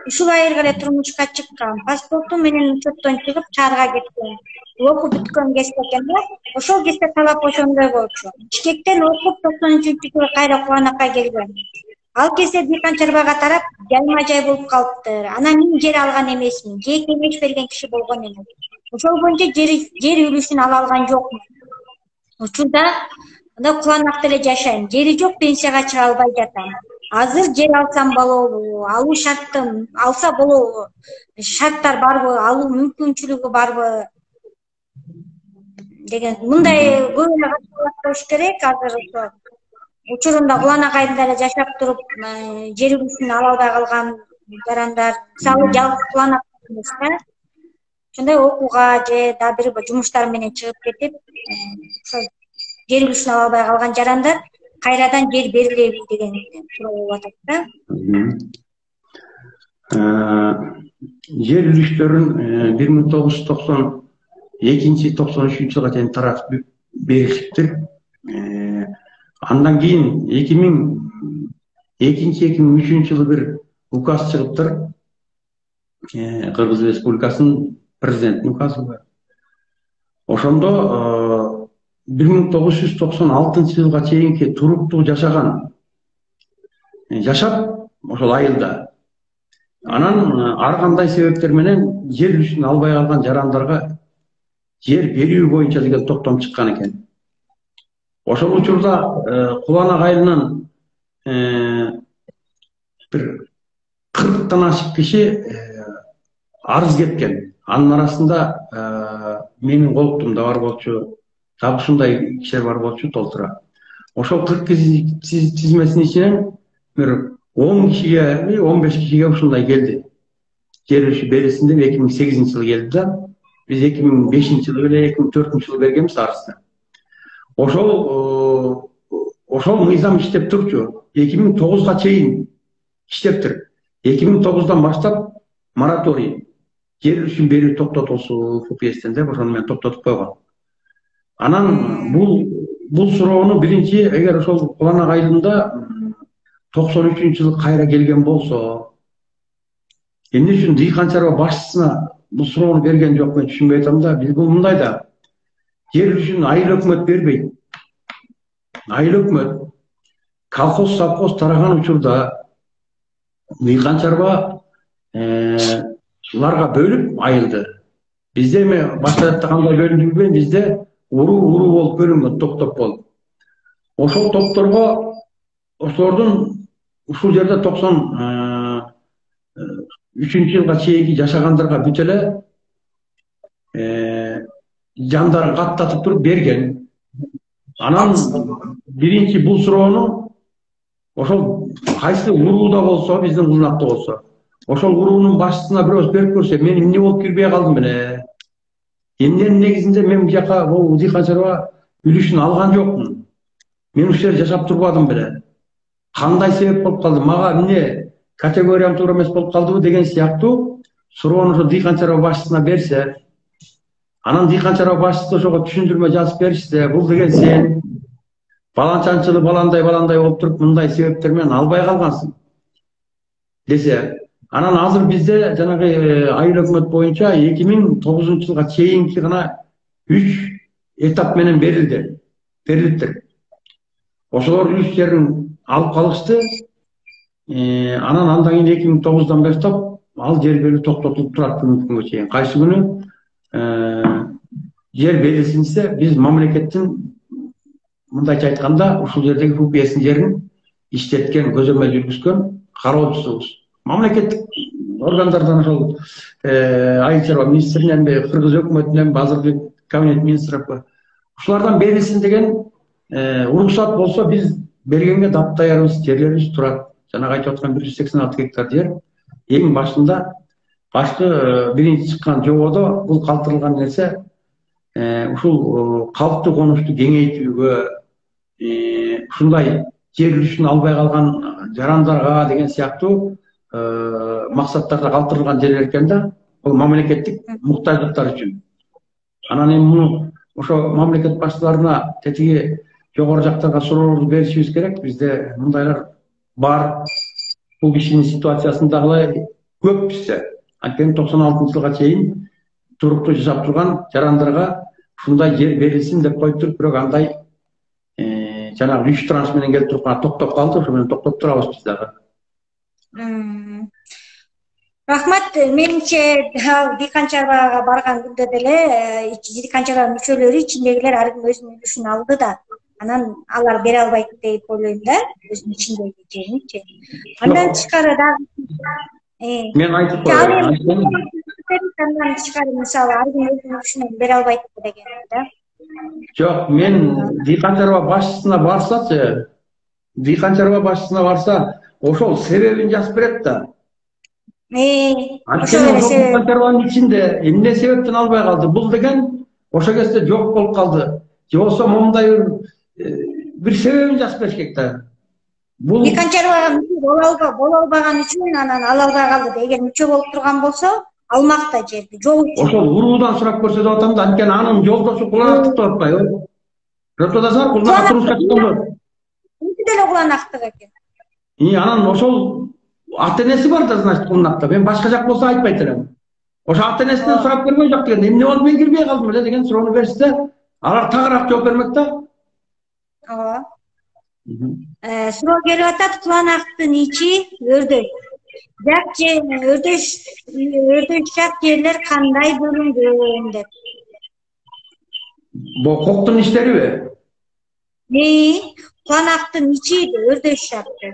Ушул айылга эле турмушка чыккан. Паспортум менен учеттон чыгып шаарга кеткен. Окуп бүткөн кезде экен да. Ошол кезде талап ошондой болчу. Бишкектен окуп 93-жылы кайра Куланакка келген. Ал кезде дыйкан чарбага тарап жайма-жай болуп калыптыр. Анан мен жер алган эмесмин. Же кеңеш берген киши болгон эмес. Ошол боюнча жер үлүшүн ала алган жокмун. Учурда Куланакта эле жашайм. Жери жок, пенсияга чыга албай жатам. Азыр жер алсам болобу? Алуу шарттым, алса болобу? Шарттар барбы? Алуу мүмкүнчүлүгү барбы? Деген мындай көп эле катталыш керек. Азыр ошо учурунда Куланак айылында эле жашап туруп, жер үлүшүн ала албай калган жарандар, мисалы жалгыз Куланак эмес да. ошондой окууга же дагы бир жумуштар менен чыгып кетип, ошол жер үлүшүн ала албай калган жарандар кайрадан жер берилеби деген суроо болуп атат да. Жер үлүштөрүн 1992-93 жылга чейин таратып беришиптир. Андан кийин 2002-2003 жылы бир указ чыгыптыр. Кыргыз Республикасынын президентинин указы бар. Ошондо 1996 жылга чейинки туруктуу жашап ошол айылда. Анан ар кандай себептер менен жер үлүшүн албай калган жарандарга жер берүү боюнча деген токтом чыккан экен. Ошол учурда Куланак айылынан бир 40-тан ашык киши арыз кеткен. Анын арасында менин колуктумда бар болчу, дагы ушундай кишилер бар болчу толтура. Ошол 40 киши тизмесинин ичинен бир 10 кишиге, 15 кишиге ушундай келди. Жер үлүшү берилсин деп 2008 жылы келди да. Биз 2005 жылы эле 2004 жылы бергенбиз арызды. Ошол мыйзам иштеп турчу. 2009га чейин иштептир. 2009дан баштап мораторий жер үлүшүн берүү токтотулсун ФПСтен деп ошону менен токтотуп койгон. Анан бул суроону биринчи эгер ошол Куланак айылында 93 жылы кайра келген болсо, эмне үчүн Дыйкан чарба башчысына бул суроону берген жок, мен түшүнбөй атам да. Биз бул мындай да. Жер үлүшүн айыл өкмөт бербейт. Айыл өкмөт колхоз совхоз тараган учурда Дыйкан чарба уларга бөлүп айылды. Бизде эми башкача кандай бөлүнүп билбейм, бизде уруу болуп бөлүнгөн, топ болуп. Ошол топторго ошолордун ушул жерде 93 жылга чейинки жашагандарга бүт эле жандарын каттатып туруп берген. Анан биринчи бул суроону ошол кайсы урууда болсо, биздин Куланакта болсо, ошол уруунун башчысына бирөөс берип көрсө, мен эмне болуп кирбей калдым беле? Эмненин негизинде мен бул жака Дыйкан чарба үлүшүн алган жокмун. Мен ушул жерде жашап турбадым беле? Кандай себеп болуп калды? Мага эмне категориям туура эмес болуп калдыбы деген сыяктуу суроону ошо Дыйкан чарба башчысына берсе, анан Дыйкан чарба башчысы ошого түшүндүрмө жазып беришсе, бул деген сен баланчанчылы баландай болуп туруп мындай себептер менен албай калгансың десе, анан азыр бизде жанагы айыл өкмөт боюнча 2009 жылга чейинки гана 3 этап менен берилиптир. Ошолор үлүш жерин алып калышты. Анан кийин 2009дан баштап ал жер берүү токтотулуп турат күнгө чейин. Кайсы күнү жер берилсинсе, биз мамлекеттин мындайча айтканда ушул жердеги ФПСтин жерин иштеткен, көзөмөл жүргүзгөн кароочусубуз. Мамлекеттик органдардан ошол айыл чарба министринен, Кыргыз өкмөтүнөн, азыркы кабинет министринен ушулардан берилсин деген уруксат болсо, биз бергенге дапдаярбыз, жерлерибиз турат. Жанагы айтып аткан 186 гектар жер эң башында башкы биринчи чыккан жободо бул калтырылган нерсе ушул калктуу конушту кеңейтүүгө, ушундай жер үлүшүн албай калган жарандарга деген сыяктуу максаттарда калтырылган жерлер экен да. Бул мамлекеттик муктаждыктар үчүн. Анан эми муну ошо мамлекет башчыларына тетиги жогору жактарга суроолорду беришибиз керек. Бизде мындайлар бар. Бул кишинин ситуациясындагы көп бизде. Анткени 96 жылга чейин туруктуу жашап турган жарандарга ушундай жер берилсин деп коюп туруп, бирок андай жанагы 3 транш менен келип туруп токтоп калды. Ошо менен токтоп турабыз биз дагы. Рахмат. Менимче Дыйкан чарбага барган күндө деле Дыйкан чарба мүчөлөрү ичиндегилер ар ким өзүнүн үлүшүн алды да. Анан алар бере албайт деп ойлойм да, өзүнүн ичиндеги жеринчи. Андан тышкары дагы мен айтып коеюн. Андан тышкары мисалы ар ким өзүнүн үлүшүн бере албайт деген да. Жок, мен Дыйкан чарба башчысына барса, ошол себебин жазып берет да. Ошо Анткени эле ошол себеби. консерванын ичинде эмне себептен албай калды? Бул деген ошол кезде жок болуп калды. Же болбосо момундай бир себебин жазып бериш керек да. Бул И консервага мүчө боло албаган үчүн анан ала албай калды. Эгер мүчө болуп турган болсо, алмакта жерди жол үчүн. ошол уруудан сурап көрсөтүп атам да, анткени анын жолдошу куланактыкты атпайбы? Көрүп атасыңар, куланак турмушка чыкканды. Өзү деле куланактык экен. Анан ошол ата энеси бар да, значит, куланакта. Мен башка жак болсо айтпайт элем. Ошо ата энесинен сурап көргөн жок деген. Эмне болуп мен кирбей калдым эле деген суроону беришсе, алар тагыраак жооп бермек да. Ооба. Суроо келип атат, куланактын ичи өрдөш. Өрдөшчак жерлер кандай бөлүнгөн деп. Бул коктун иштериби? Куланактын ичи өрдөшчакты.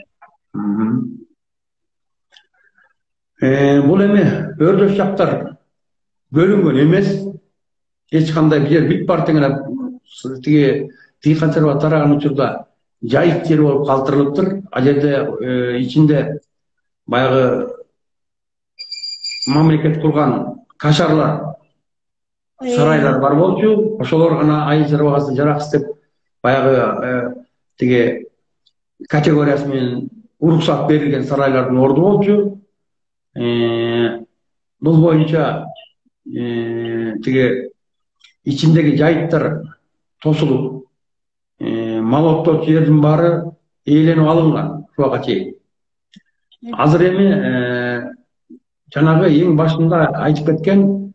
Бул эми өрдөшчактар бөлүнгөн эмес. Эч кандай бир жер бит бар теңелеп тиги консерва тараган учурда жайык жери болуп калтырылыптыр. Ал жерде ичинде баягы мамлекет курган кашарлар, сарайлар бар болчу. Ошолор гана айыл чарбагасы жараксыз деп баягы тиги категориясы менен уруксат берилген сарайлардын орду болчу. Бул боюнча тиги ичиндеги жайыктар тосулуп, мал оттоочу жердин баары ээленип алынган ушуга чейин. Азыр эми жанагы эң башында айтып кеткен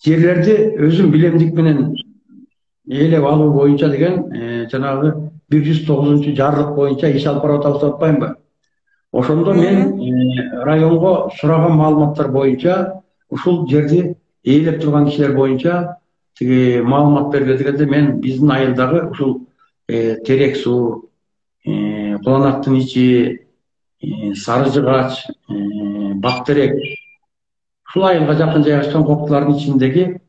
жерлерди өзүм билемдик менен ээлеп алуу боюнча деген жанагы 109 жарлык боюнча иш алып барып атабыз деп атпаймынбы? Ошондо мен районго сураган маалыматтар боюнча ушул жерди ээлеп турган кишилер боюнча тиги маалымат бериле дегенде мен биздин айылдагы ушул Терек суу, Куланактын ичи, Сары Жыгач, Бактерек ушул айылга жакын жайгашкан коктулардын ичиндеги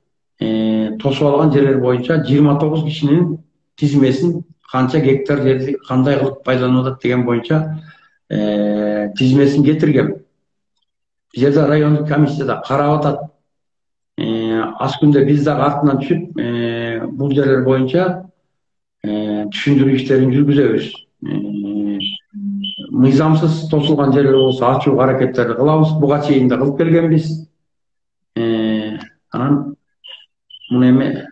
тосуп алган жерлер боюнча 29 кишинин тизмесин, канча гектар жерди кандай кылып пайдаланып атат деген боюнча тизмесин кетиргем. Бул жерде райондук комиссияда карап атат. Аз күндө биз дагы артынан түшүп бул жерлер боюнча түшүндүрүү иштерин жүргүзөбүз. Мыйзамсыз тосулган жерлер болсо ачуу аракеттерди кылабыз. Буга чейин да кылып келгенбиз. Анан муну эми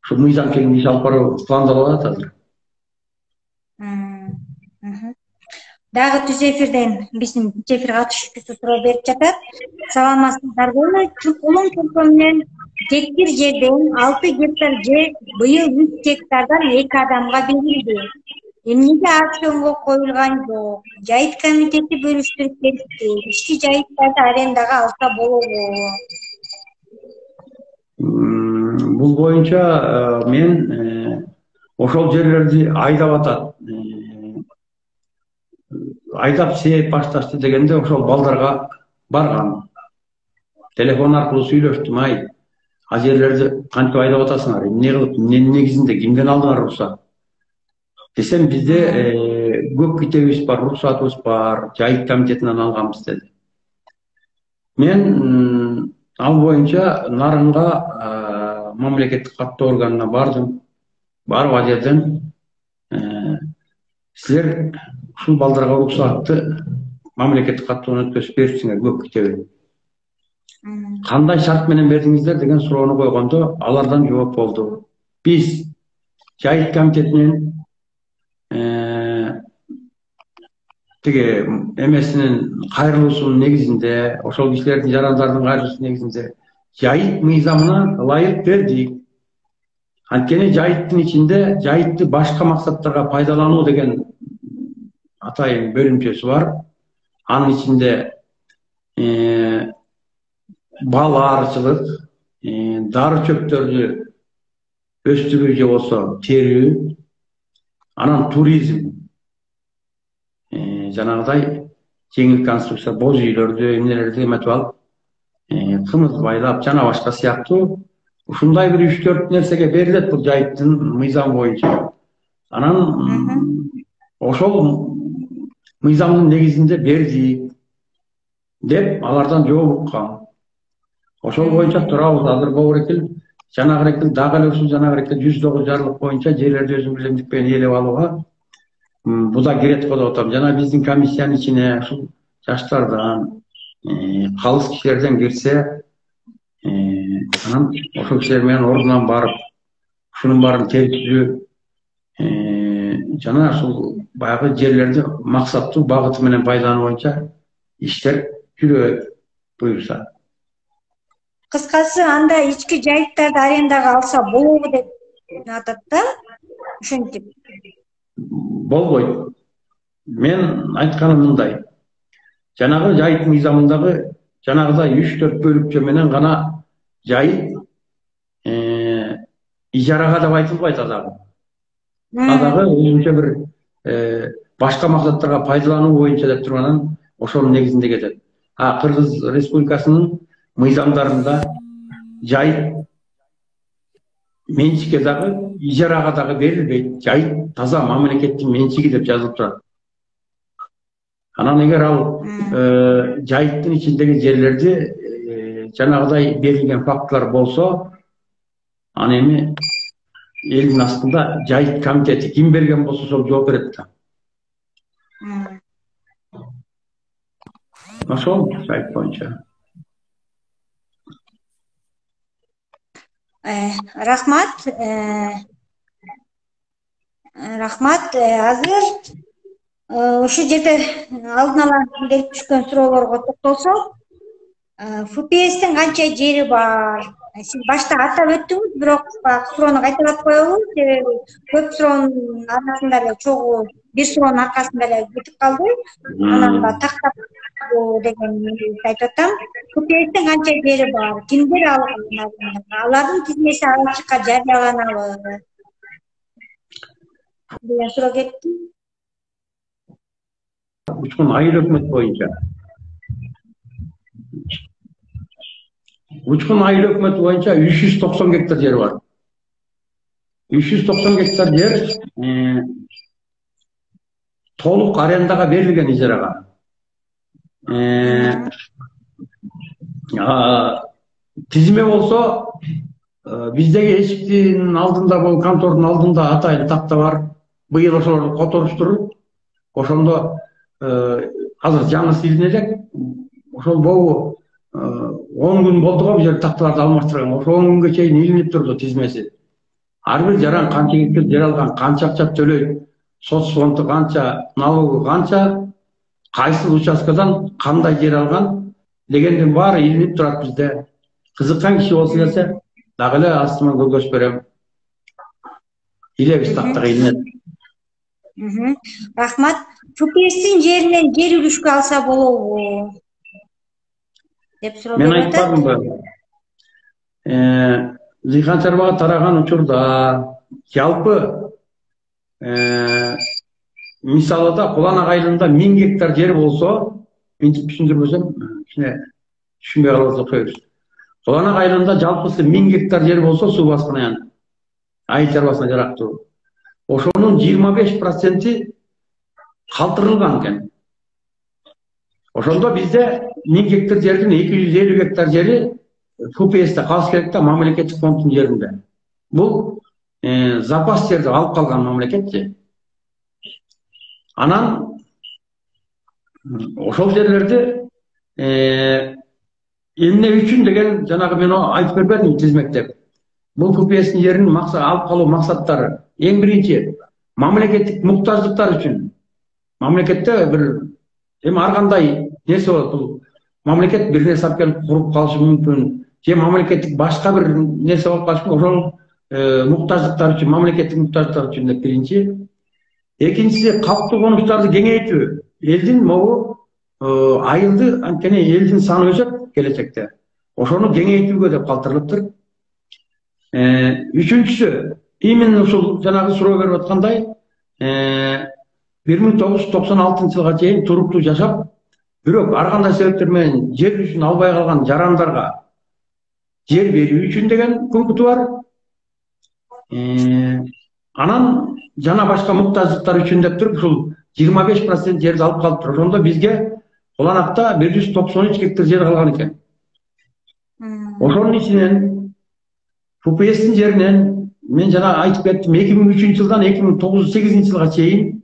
ушу мыйзам иш алып баруу пландалып атат азыр. Дагы түз эфирден биздин түз эфир катышуучусу суроо берип жатат. Саламатсыздарбы? Чукулум менен жектир жерден 6 гектар жер быйыл 100 гектардан 2 адамга берилди. Эмнеге аукционго коюлган жок? Жайыт комитети бөлүштүрүп берипти. Ички жайыттарды арендага алса болобу? Бул боюнча мен ошол жерлерди айдап атат. Айдап сээп башташты дегенде ошол балдарга барган. Телефон аркылуу сүйлөштүм, ай, ал жерлерди кантип айдап атасыңар? Эмне кылып, эмненин негизинде, кимден алдыңар уруксат? Десем, бизде көк китебибиз бар, уруксатыбыз бар, жайыт комитетинен алганбыз деди. Мен ал боюнча Нарынга мамлекеттик каттоо органына бардым. Барып ал жерден силер ушул балдарга уруксатты мамлекеттик каттоодон өткөзүп берипсиңер көк китебин. Кандай шарт менен бердиңиздер деген суроону койгондо алардан жооп болду. Биз жайыт комитетинин тиги эмесинин кайрылуусунун негизинде, ошол кишилердин жарандардын кайрылуусунун негизинде жайыт мыйзамына ылайык бердик. Анткени жайыттын ичинде жайытты башка максаттарга пайдалануу деген атайын бөлүмчөсү бар. Анын ичинде бал аарычылык, дары чөптөрдү өстүрүү же болсо терүү, анан туризм, жанагыдай жеңил конструкция, боз үйлөрдү, эмнелерди эметип алып, кымыз байлап, жана башка сыяктуу ушундай бир 3-4 нерсеге берилет бул жайыттын мыйзамы боюнча. Анан ошол мыйзамдын негизинде бердик. деп алардан жооп уккан. Ошол боюнча турабыз азыр болор экен. Жанагы экен дагы эле ушул жанагы экен 109 жарлык боюнча жерлерди өзүң билемдик менен ээлеп алууга бу да кирет го деп атам. Жана биздин комиссиянын ичине ушул жаштардан, калыс кишилерден кирсе, анан ошол кишилер менен ордунан барып, ушунун баарын теркизүү, жана ушул баягы жерлерди максаттуу багыты менен пайдалануу боюнча иштер жүрөт буюрса. Кыскасы анда ички жайыттарды арендага алса болобу деп атат да. Ошентип. Болбойт. Мен айтканым мындай. Жанагы жайыт мыйзамындагы жанагыдай 3-4 бөлүкчө менен гана жайыт ижарага деп айтылбайт адагы. Адагы өзүнчө бир башка максаттарга пайдалануу боюнча деп турганан ошонун негизинде кетет. Кыргыз Республикасынын мыйзамдарында жайыт менчикке дагы, ижарага дагы берилбейт. Жайыт таза мамлекеттин менчиги деп жазылып турат. Анан эгер ал жайыттын ичиндеги жерлерди жанагыдай берилген фактылар болсо, аны эми элдин астында жайыт комитети ким берген болсо ошол жооп берет да. Ошол жайыт боюнча. Рахмат. Рахмат. Азыр ошол жерде алдын ала келип түшкөн суроолорго токтолсок, ФПСтин канча жери бар? Сиз башта атап өттүңүз, бирок суроону кайталап коелу. Себеби көп суроонун аркасында эле чогуу бир суроонун аркасында эле бүтүп калды. Анан да тактап деген айтып атам. ФПСтин канча жери бар? Кимдер алган? Алардын тизмеси ачыкка жарыяланабы? Деген суроо кетти. Учкун айыл өкмөт боюнча. Учкун айыл өкмөтү боюнча 390 гектар жер бар. 390 гектар жер толук арендага берилген ижарага. Тизме болсо биздеги эшиктин алдында, бул контордун алдында атайын такта бар. Быйыл ошолорду которуштуруп, ошондо азыр жаңы силине элек. Ошол богу 10 күн болду го бул жер такталарды алмаштырган. Ошол 10 күнгө чейин илинип турду тизмеси. Ар бир жаран канча гектар жер алган, канча акча төлөйт, соц фонду канча, налогу канча, кайсы участкадан кандай жер алган дегендин баары илинип турат бизде. Кызыккан киши болсо келсе, дагы эле астыма көзгөч берем. Илебиз тактага илинет. Рахмат. ФПСтин жеринен жер үлүшкө алса болобу? Деп суроо Мен берип атат. айтпадымбы? Зыйкан чарбага тараган учурда жалпы мисалы да Куланак айылында 1000 гектар жер болсо, мынтип түшүндүрбөсөм, кичине түшүнбөй калып коебуз. Куланак айылында жалпысы 1000 гектар жер болсо, суу баскан айыл чарбасына жарактуу. Ошонун 25% калтырылган экен. Ошондо бизде 1000 гектар жердин 250 гектар жери ФПСте калыш керек да, мамлекеттик фонддун жеринде. Бул запас жерди алып калган мамлекетчи. Анан ошол жерлерди эмне үчүн деген жанагы мен айтып бербедимби тизмектеп. Бул ФПСтин жерин алып калуу максаттары эң биринчи мамлекеттик муктаждыктар үчүн. Мамлекетте бир ар кандай нерсе болот. Бул мамлекет бир нерсе алып келип куруп калышы мүмкүн. Же мамлекеттик башка бир нерсе болуп калышы мүмкүн. Ошол муктаждыктар үчүн, мамлекеттик муктаждыктар үчүн деп биринчи. Экинчиси калктуу конуштарды кеңейтүү. Элдин могу айылды анткени элдин саны өсөт келечекте. Ошону кеңейтүүгө деп калтырылыптыр. Үчүнчүсү, именно ушул жанагы суроо берип аткандай 1996 жылга чейин туруктуу жашап, бирок ар кандай себептер менен жер үчүн албай калган жарандарга жер берүү үчүн деген пункту бар. Анан жана башка муктаждыктар үчүн деп туруп ушул 25% жерди алып калыптыр. Ошондо бизге Куланакта 193 гектар жер калган экен. Ошонун ичинен ФПСтин жеринен мен жана айтып кеттим 2003 жылдан 2008 жылга чейин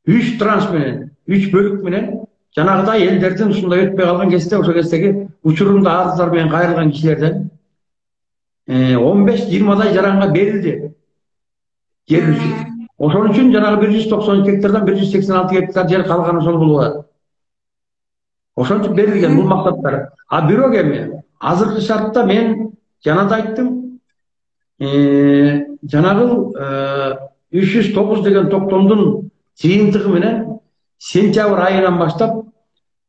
3 транш менен, 3 бөлүк менен жанагыдай элдердин ушундай өтпөй калган кезде ошол кездеги учурунда арыздар менен кайрылган кишилерден 15-20дай жаранга берилди жер үчүн. Ошон үчүн жанагы 193 гектардан 186 гектар жер калган ошол болот. Ошон үчүн берилген бул максаттар. А бирок эми азыркы шартта мен жана да айттым, жанагы 309 деген токтомдун жыйынтыгы менен сентябрь айынан баштап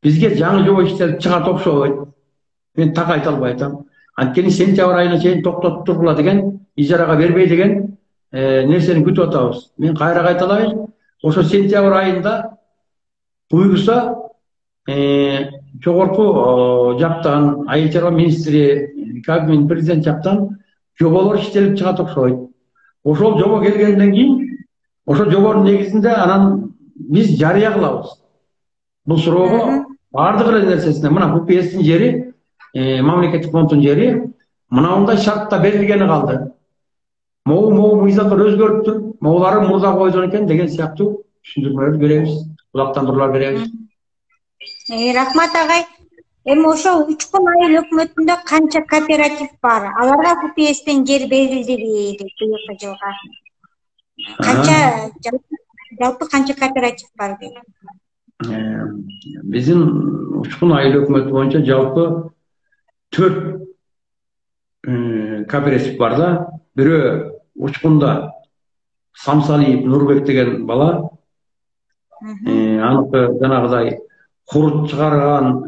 бизге жаңы жобо иштелип чыгат окшобойт. Мен так айта албай атам. Анткени сентябрь айына чейин токтотуп тургула деген, ижарага бербей деген нерсени күтүп атабыз. Мен кайра кайталайын. Ошо сентябрь айында буюрса жогорку жактан айыл чарба министри, кабинет президент жактан жоболор иштелип чыгат окшойт. Ошол жобо келгенден кийин ошол жобонун негизинде анан биз жарыя кылабыз. Бул суроого бардык эле нерсесине мына ФПСтин жери, мамлекеттик фонддун жери мынандай шартта берилгени калды. Могу мыйзамдар өзгөрүптүр, могулары мурда койдон экен деген сыяктуу түшүндүрмөлөр беребиз, улактандыруулар беребиз. Рахмат агай. Эми ошо Учкун айыл өкмөтүндө канча кооператив бар? Аларга ФПСтен жер берилдиби быйылкы жылга? Канча жалпы канча кооператив бар дейт? Биздин Учкун айыл өкмөтү боюнча жалпы 4 кооператив бар да. Бирөө Учкунда Самсалиев Нурбек деген бала, аныкы жанагыдай курут чыгарган,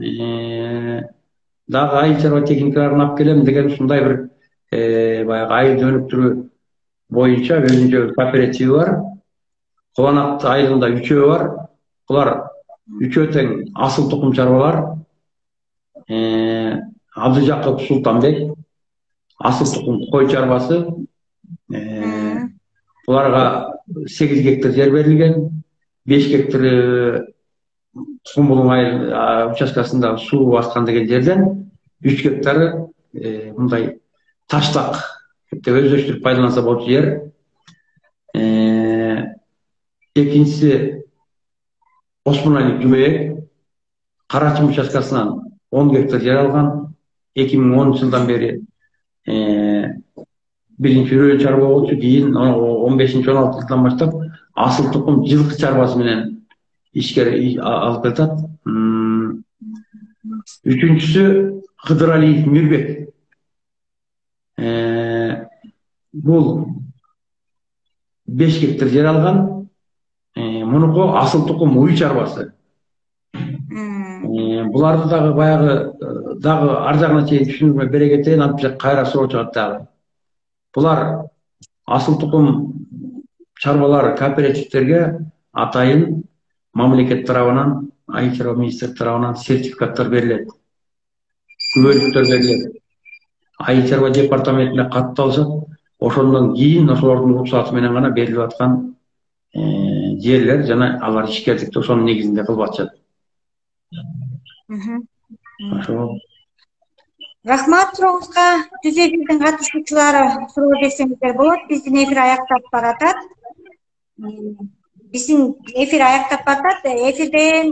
дагы айыл чарба техникаларын алып келем деген ушундай бир баягы айыл өнүктүрүү боюнча өзүнчө кооперативи бар. Куланак айылында 3 бар. Булар 3 тең асыл тукум чарбалар. Абдыжаков Султанбек асыл тукум кой чарбасы. Буларга 8 гектар жер берилген. 5 гектар Сумбулуң айыл участкасында суу баскан деген жерден 3 гектары мындай таштак деп өздөштүрүп пайдаланса болчу жер. Экинчиси Осмоналиев Жумеек Карачым участкасынан 10 гектар жер алган. 2010 жылдан бери биринчи үрөө чарба болчу, кийин 15-16 жылдан баштап асыл тукум жылкы чарбасы менен ишке алып жатат. Үчүнчүсү Кыдыралиев Мирбек. Бул 5 гектар жер алган. Мунуку асыл тукум уй чарбасы. Буларды дагы баягы дагы ар жагына чейин түшүндүрмө бере кетейин, антип кайра суроо чыгат дагы. Булар асыл тукум чарбалар кооперативтерге атайын мамлекет тарабынан, айыл чарба министрлик тарабынан сертификаттар берилет. Күбөлүктөр берилет. Айыл чарба департаментине катталышат. Ошондон кийин ошолордун уруксаты менен гана берилип аткан жерлер жана алар ишкердикти ошонун негизинде кылып атышат. Рахмат суроңузга. Түз эфирдин катышуучулары суроо берсеңиздер болот. Биздин эфир аяктап баратат. Эфирден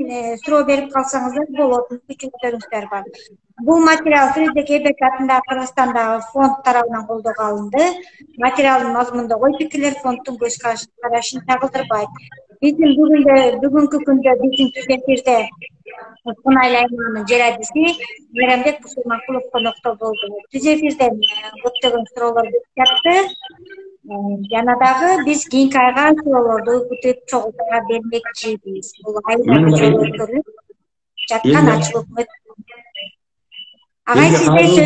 суроо берип калсаңыздар болот. Мүмкүнчүлүктөрүңүздөр бар. Бул материал Фредерик Эберт атындагы Кыргызстандагы фонд тарабынан колдоого алынды. Материалдын мазмунунда ой пикирлер фонддун көз карашын чагылдырбайт. Биздин бүгүнкү күндө биздин түз эфирде Учкун айыл аймагынын жер адиси Майрамбек Бусурманкулов конокто болду. Түз эфирден көптөгөн суроолор берип жатты. Жана дагы биз кийинки айга суроолорду күтүп чогултууга бермекчибиз. Бул айыл өткөрүлүп жаткан ачык өкмөт. Агай сизде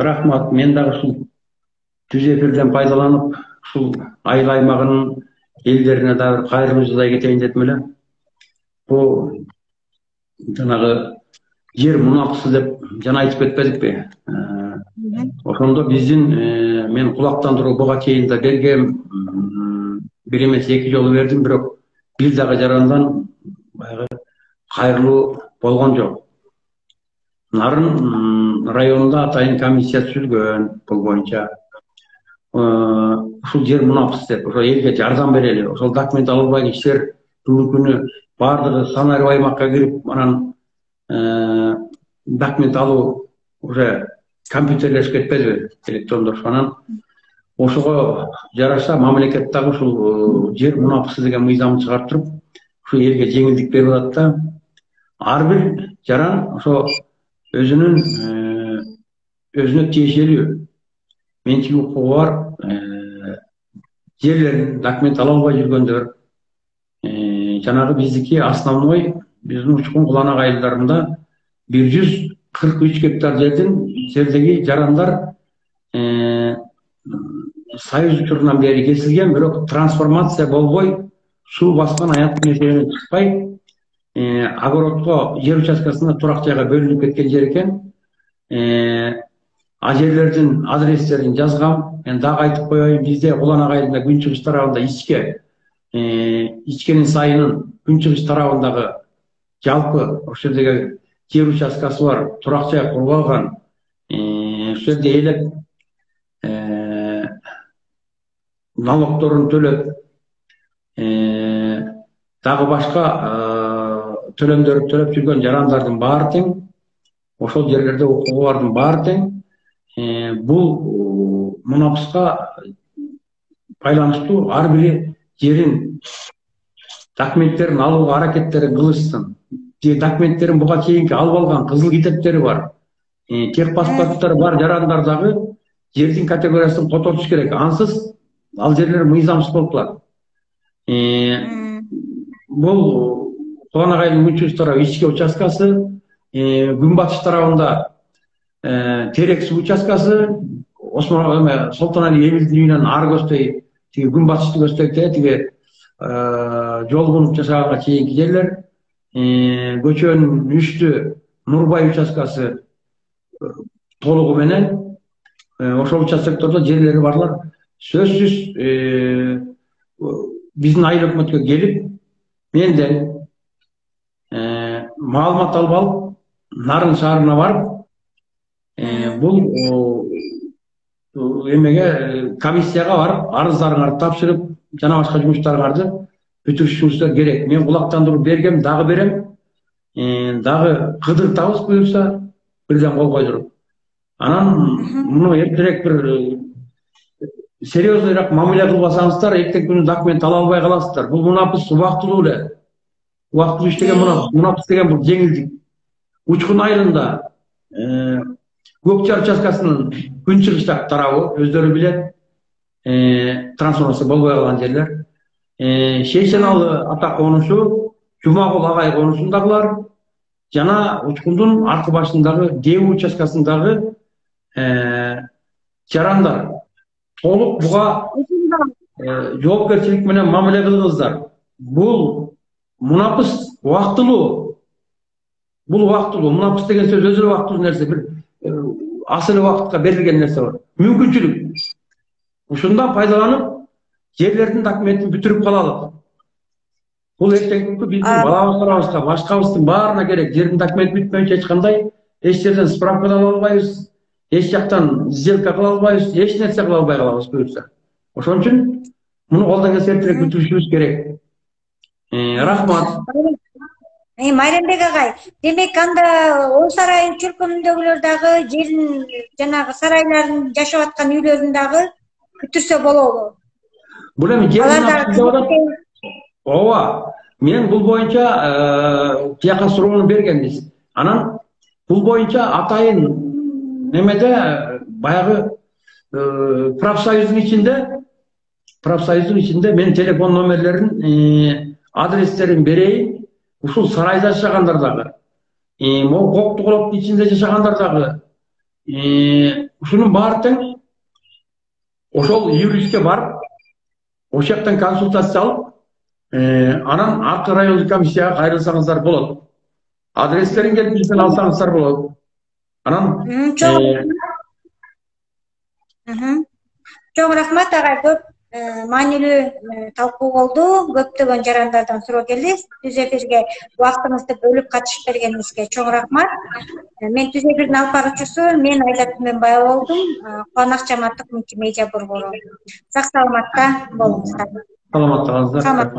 рахмат. Мен дагы ушул түз эфирден пайдаланып, ушул айыл аймагынын элдерине дагы кайрылуу жасай кетейин дедим эле. Бул жанагы жер мунакысы деп жана айтып кетпедикпи? Ошондо биздин мен кулактандыруу буга чейин да бергем, бир эмес 2 жолу бердим, бирок бир дагы жарандан баягы кайрылуу болгон жок. Нарын районунда атайын комиссия түзүлгөн бул боюнча. Ушул жер мунапыс деп, ошо элге жардам берели. Ошол документ ала албай кишилер бүгүнкү күнү баардыгы санарио аймакка кирип, анан документ алуу уже компьютерлешип кетпедиби, электрондор. Анан ошого жараша мамлекет дагы ушул жер мунапысы деген мыйзам чыгарып туруп, ушу элге жеңилдик берип атат да. Ар бир жаран ошо өзүнө тиешелүү менчик укугу бар жерлерин документ ала албай жүргөндөр, жанагы биздики основной биздин Учкун Куланак айылдарында 143 гектар жердеги жарандар Союз учурунан бери кесилген, бирок трансформация болбой, суу баскан аяттын эсебинен чыкпай, огородго жер участкасында турак жайга бөлүнүп кеткен жер экен. А жерлердин адрестерин жазгам. Мен дагы айтып коеюн, бизде Куланак айылында күнчыгыш тарабында ичкенин сайынын күнчыгыш тарабындагы жалпы ошол жердеги жер участкасы бар, турак жай куруп алган. Ошол жерде элек налогдорун төлөп, дагы башка төлөмдөрдү төлөп жүргөн жарандардын баары тең, ошол жерлерде укугу бардын баары тең. Бул мунапыска байланыштуу ар бири жерин документтерин алууга аракеттерин кылышсын. Документтерин буга чейинки алып алган кызыл китептери бар, тех паспорттары бар жарандар дагы жердин категориясын кототуш керек. Ансыз ал жерлер мыйзамсыз болуп калат. Бул Куланак айылынын күнчүгүш тарабы ичке участкасы, күнбатыш тарабында Терек суу участкасы, Солтонали Эмилдин үйүнөн ары көздөй, тиги күнбатышты көздөй, тиги жол кунуп жашаганга чейинки жерлер, көчөнүн үстү Нурбай участкасы толугу менен, ошол участоктордо жерлери барлар сөзсүз биздин айыл өкмөткө келип, менден маалымат алып алып, Нарын шаарына барып, бул эмеге комиссияга барып, арыздарыңарды тапшырып, жана башка жумуштарыңарды бүтүрүшүңүздөр керек. Мен кулактандыруу бергем, дагы берем. Дагы кыдыртабыз буюрса, бирден кол койдуруп. Анан муну эртерээк бир серьезныйраак мамиле кылбасаңыздар, эртең күнү документ ала албай каласыздар. Бул мунапыс убактылуу эле. Убактылуу иштеген мунапыс деген бул жеңилдик. Учкун айылында Көкчар участкасынын күнчыгыш тарабы өздөрү билет, трансформация болбой калган жерлер. Шейшеналы ата конушу, Жумагул агай конусундагылар жана Учкундун аркы башындагы Дебу участкасындагы жарандар толук буга жоопкерчилик менен мамиле кылыңыздар. Бул мунапыс убактылуу. Бул убактылуу. Мунапыс деген сөз өзү убактылуу нерсе, бир асыл убакытка берилген нерсе бар. Мүмкүнчүлүк. Ушундан пайдаланып, жерлердин документин бүтүрүп калалы. Бул эртеңки күнкү биздин балабыздарыбызга, башкабыздын баарына керек. Жердин документ бүтпөйүнчө эч жерден справка ала албайбыз, эч жактан сделка кыла албайбыз, эч нерсе кыла албай калабыз буюрса. Ошон үчүн муну колдон келсе эртерээк бүтүрүшүбүз керек. Рахмат. Майрамбек агай, демек анда О Сарай чөлкөмүндөгүлөр дагы жерин жанагы сарайлардын жашап аткан үйлөрүн дагы бүтүрсө болобу? Бул эми жер ооба, мен бул боюнча тияка суроону бергенбиз. Анан бул боюнча атайын немеде баягы профсоюздун ичинде мен телефон номерлерин, адрестерин берейин. Ушул сарайда жашагандар дагы, могу Коктуголоктун ичинде жашагандар дагы, ушунун баары тең ошол юристке барып, ошол жактан консультация алып, анан аркы райондук комиссияга кайрылсаңыздар болот. Адрестерин келип бизден алсаңыздар болот. Анан чоң рахмат агай, көп маанилүү талкуу болду. Көптөгөн жарандардан суроо келди. Түз эфирге убактыңызды бөлүп катышып бергениңизге чоң рахмат. Мен түз эфирдин алып баруучусу, мен Айзат Түменбаева болдум. Кубаныч Жаматтык мультимедиа борбору. Сак саламатта болуңуздар. Саламатта калыңыздар. Саламат.